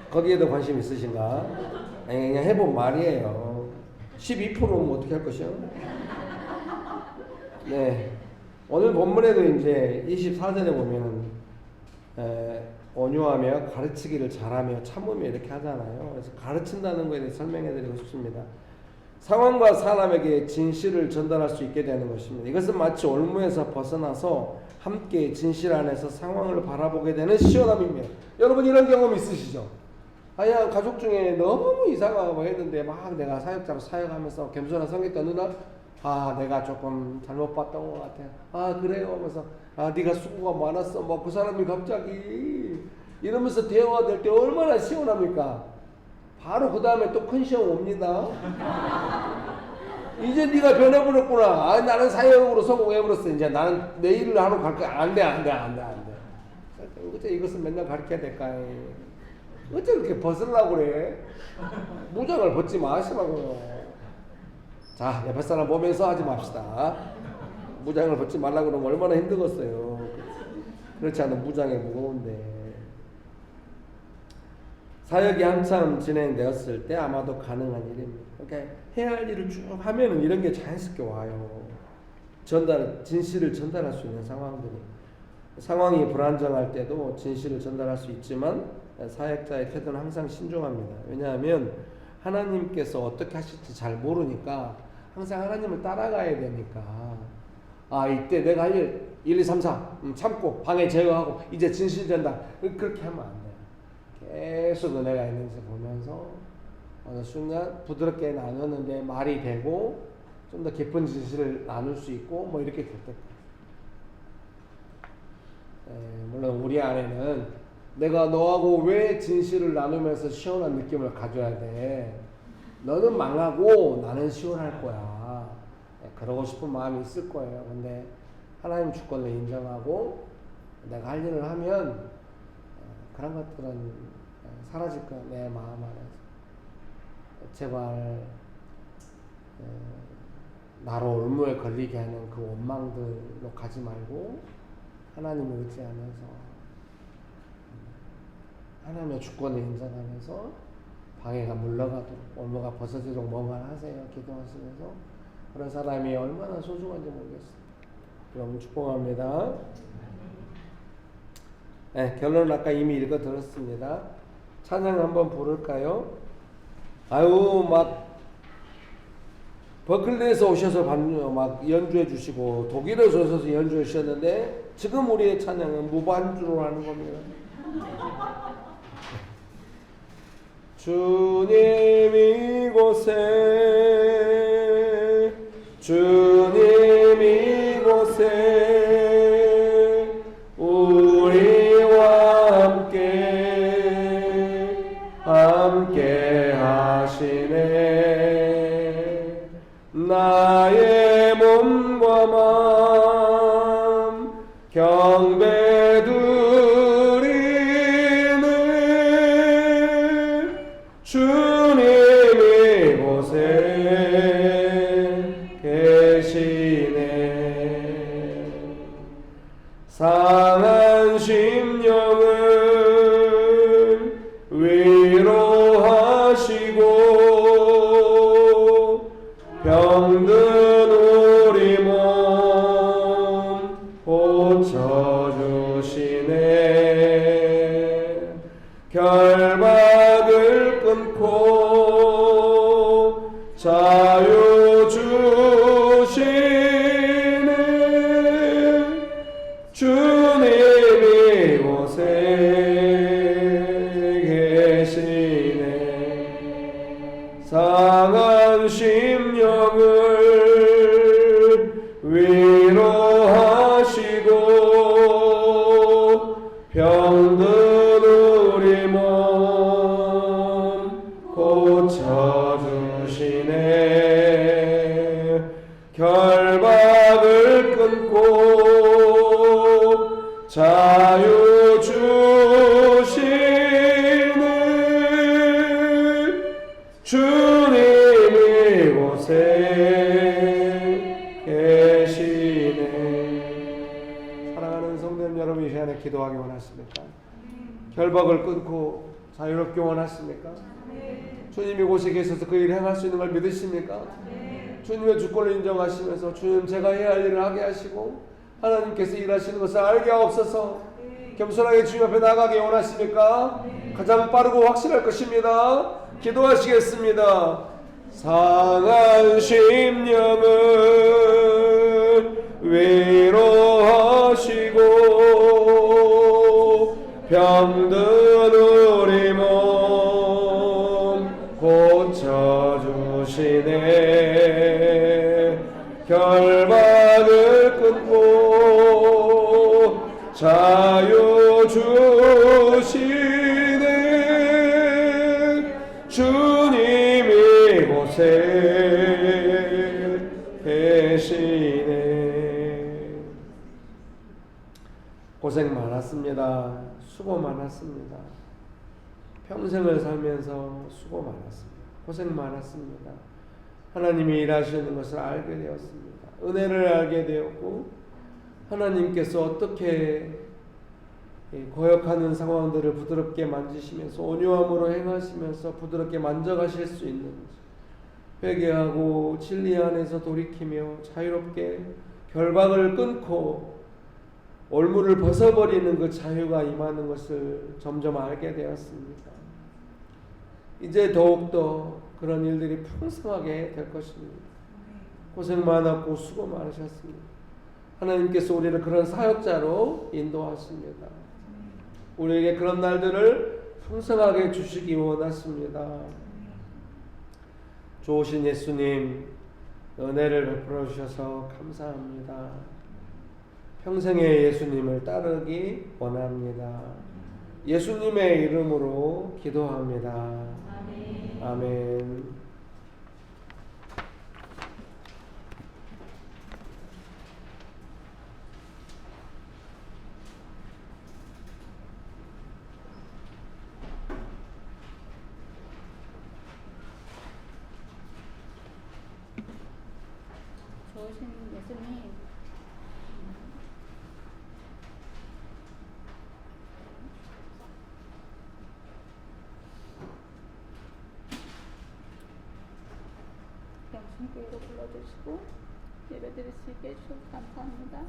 D: 거기에도 관심 있으신가? 아니, 그냥 해본 말이에요. 12%면 어떻게 할 것이요? 네. 오늘 본문에도 이제 24절에 보면은 온유하며 가르치기를 잘하며 참으며 이렇게 하잖아요. 그래서 가르친다는 것에 대해서 설명해 드리고 싶습니다. 상황과 사람에게 진실을 전달할 수 있게 되는 것입니다. 이것은 마치 올무에서 벗어나서 함께 진실 안에서 상황을 바라보게 되는 시원함입니다. 여러분 이런 경험 있으시죠? 아야 가족 중에 너무 이상하고 했는데 막 내가 사역자로 사역하면서 겸손한 성격도 누나 내가 조금 잘못 봤던 것 같아. 그래요 하면서 네가 수고가 많았어. 뭐 그 사람이 갑자기 이러면서 대화가 될 때 얼마나 시원합니까? 바로 그 다음에 또 큰 시험 옵니다. 이제 네가 변해버렸구나. 나는 사역으로 성공해버렸어. 이제 나는 내 일을 하러 갈 거야. 안 돼. 어째 이것을 맨날 가르쳐야 될까? 어째 그렇게 벗으려고 그래? 무장을 벗지 마시라고요. 자, 옆에 사람 보면서 하지 맙시다. 무장을 벗지 말라고 그러면 얼마나 힘들었어요. 그렇지 않은 무장이 무거운데. 사역이 한참 진행되었을 때 아마도 가능한 일입니다. 그러니까 해야 할 일을 쭉 하면은 이런 게 자연스럽게 와요. 진실을 전달할 수 있는 상황이 불안정할 때도 진실을 전달할 수 있지만 사역자의 태도는 항상 신중합니다. 왜냐하면 하나님께서 어떻게 하실지 잘 모르니까 항상 하나님을 따라가야 되니까 이때 내가 할 일 1, 2, 3, 4 참고 방해 제어하고 이제 진실 전달 그렇게 하면 안 돼요. 계속 은혜가 있는지 보면서 어느 순간 부드럽게 나누는데 말이 되고 좀 더 깊은 진실을 나눌 수 있고 뭐 이렇게 될 때까지. 물론 우리 안에는 내가 너하고 왜 진실을 나누면서 시원한 느낌을 가져야 돼. 너는 망하고 나는 시원할 거야. 그러고 싶은 마음이 있을 거예요. 근데 하나님 주권을 인정하고 내가 할 일을 하면 그런 것들은 사라질 거야. 내 마음 안에서. 제발 나로 올무에 걸리게 하는 그 원망들로 가지 말고 하나님을 의지하면서 하나님의 주권을 인정하면서 방해가 물러가도록 올무가 벗어지도록 뭔가 하세요. 기도하시면서 그런 사람이 얼마나 소중한지 모르겠어요. 여러분 축복합니다. 네, 결론은 아까 이미 읽어 들었습니다. 찬양 한번 부를까요? 막 버클리에서 오셔서 막 연주해 주시고 독일에서 오셔서 연주해 주셨는데 지금 우리의 찬양은 무반주로 하는 겁니다. 주님 이곳에 우리와 함께 하시네. 나의 몸과 마음 경배 드리네. 주님 이곳에 계시네. 상한 심령을 위로하시고 병든 우리 몸 고쳐주시네. 결박을 끊고 자유 주시네. 주님 이곳에 계시네. 상한 심령을 위로하시고 병든 우리 몸 고쳐주시네. 결박을 끊고 자유 주시네. 주님 이곳에 계시네. 사랑하는 성도님 여러분, 이 시간에 기도하기 원하십니까? 결박을 끊고 자유롭게 원하십니까? 주님 이곳에 계셔서 그 일을 행할 수 있는 걸 믿으십니까? 주님의 주권을 인정하시면서 주님 제가 해야 할 일을 하게 하시고 하나님께서 일하시는 것을 알게 하옵소서. 겸손하게 주님 앞에 나가게 원하십니까? 가장 빠르고 확실할 것입니다. 기도하시겠습니다. 상한 심령을 위로하시고 병든 우리 몸 고쳐주시네. 결박을 끊고 자유 주시네. 주님 이곳에 계시네. 고생 많았습니다. 수고 많았습니다. 평생을 살면서 수고 많았습니다. 고생 많았습니다. 하나님이 일하시는 것을 알게 되었습니다. 은혜를 알게 되었고 하나님께서 어떻게 거역하는 상황들을 부드럽게 만지시면서 온유함으로 행하시면서 부드럽게 만져가실 수 있는지, 회개하고 진리 안에서 돌이키며 자유롭게 결박을 끊고 올무를 벗어버리는 그 자유가 임하는 것을 점점 알게 되었습니다. 이제 더욱더 그런 일들이 풍성하게 될 것입니다. 고생 많았고 수고 많으셨습니다. 하나님께서 우리를 그런 사역자로 인도하십니다. 우리에게 그런 날들을 풍성하게 주시기 원하십니다. 좋으신 예수님, 은혜를 베풀어 주셔서 감사합니다. 평생의 예수님을 따르기 원합니다. 예수님의 이름으로 기도합니다. 아멘.
B: 좋으신 예수님, 영신교회로 불러주시고 예배드릴 수 있게 해주셔서 감사합니다.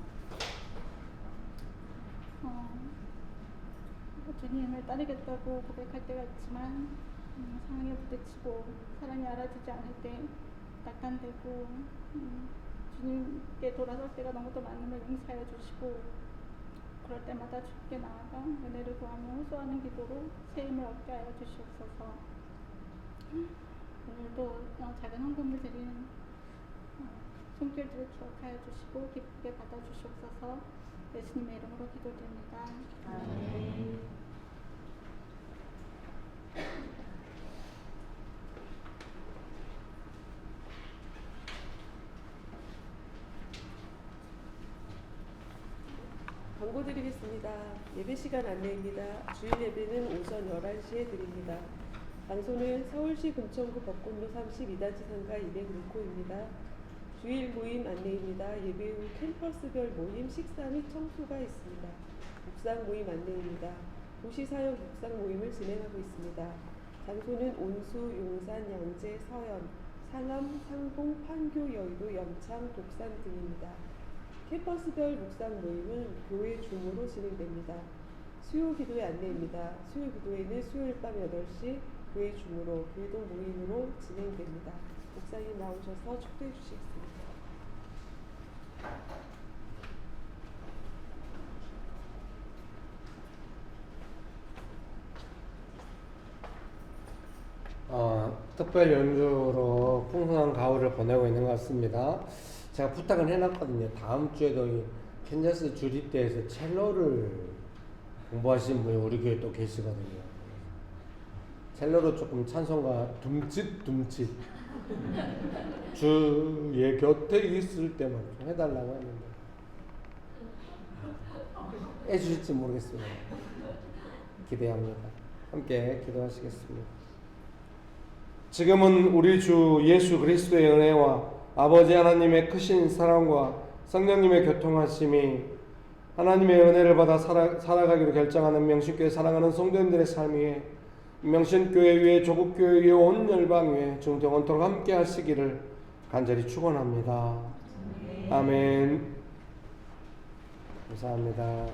B: 주님을 따르겠다고 고백할 때가 있지만 상황에 부딪히고 사랑이 알아주지 않을 때 낙관되고 주님께 돌아설 때가 너무도 많은 걸 용서하여 주시고 그럴 때마다 주께 나아가 은혜를 구하며 호소하는 기도로 세임을 얻게 하여 주시옵소서. 오늘도 작은 헌금을 드리는 손길들을 기억하여 주시고 기쁘게 받아주시옵소서. 예수님의 이름으로 기도드립니다. 아멘.
A: 광고 드리겠습니다. 예배 시간 안내입니다. 주일 예배는 오전 11시에 드립니다. 장소는 서울시 금천구 벚꽃로 32단지 상가 206호입니다. 주일 모임 안내입니다. 예배 후 캠퍼스별 모임, 식사 및 청소가 있습니다. 묵상 모임 안내입니다. 도시사역 묵상 모임을 진행하고 있습니다. 장소는 온수, 용산, 양재, 서현, 상암, 상봉, 판교, 여의도, 염창, 독산 등입니다. 캠퍼스별 묵상 모임은 교회 줌으로 진행됩니다. 수요 기도의 안내입니다. 수요 기도회는 수요일 밤 8시 교회 줌으로 교회동 모임으로 진행됩니다. 목사님 나오셔서 축도해 주시겠습니다.
D: 특별 연주로 풍성한 가을을 보내고 있는 것 같습니다. 제가 부탁은 해놨거든요. 다음 주에도 이 캔자스 주립대에서 첼로를 공부하시는 분이 우리 교회에 또 계시거든요. 첼로로 조금 찬송가 둠칫 주의 곁에 있을 때만 좀 해달라고 했는데 해주실지 모르겠습니다. 기대합니다. 함께 기도하시겠습니다. 지금은 우리 주 예수 그리스도의 은혜와 아버지 하나님의 크신 사랑과 성령님의 교통하심이 하나님의 은혜를 받아 살아가기로 결정하는 명신교회 사랑하는 성도님들의 삶 위에 명신교회 위에 조국교회 위에 온 열방 위에 중동원토록 함께 하시기를 간절히 축원합니다. 아멘. 감사합니다.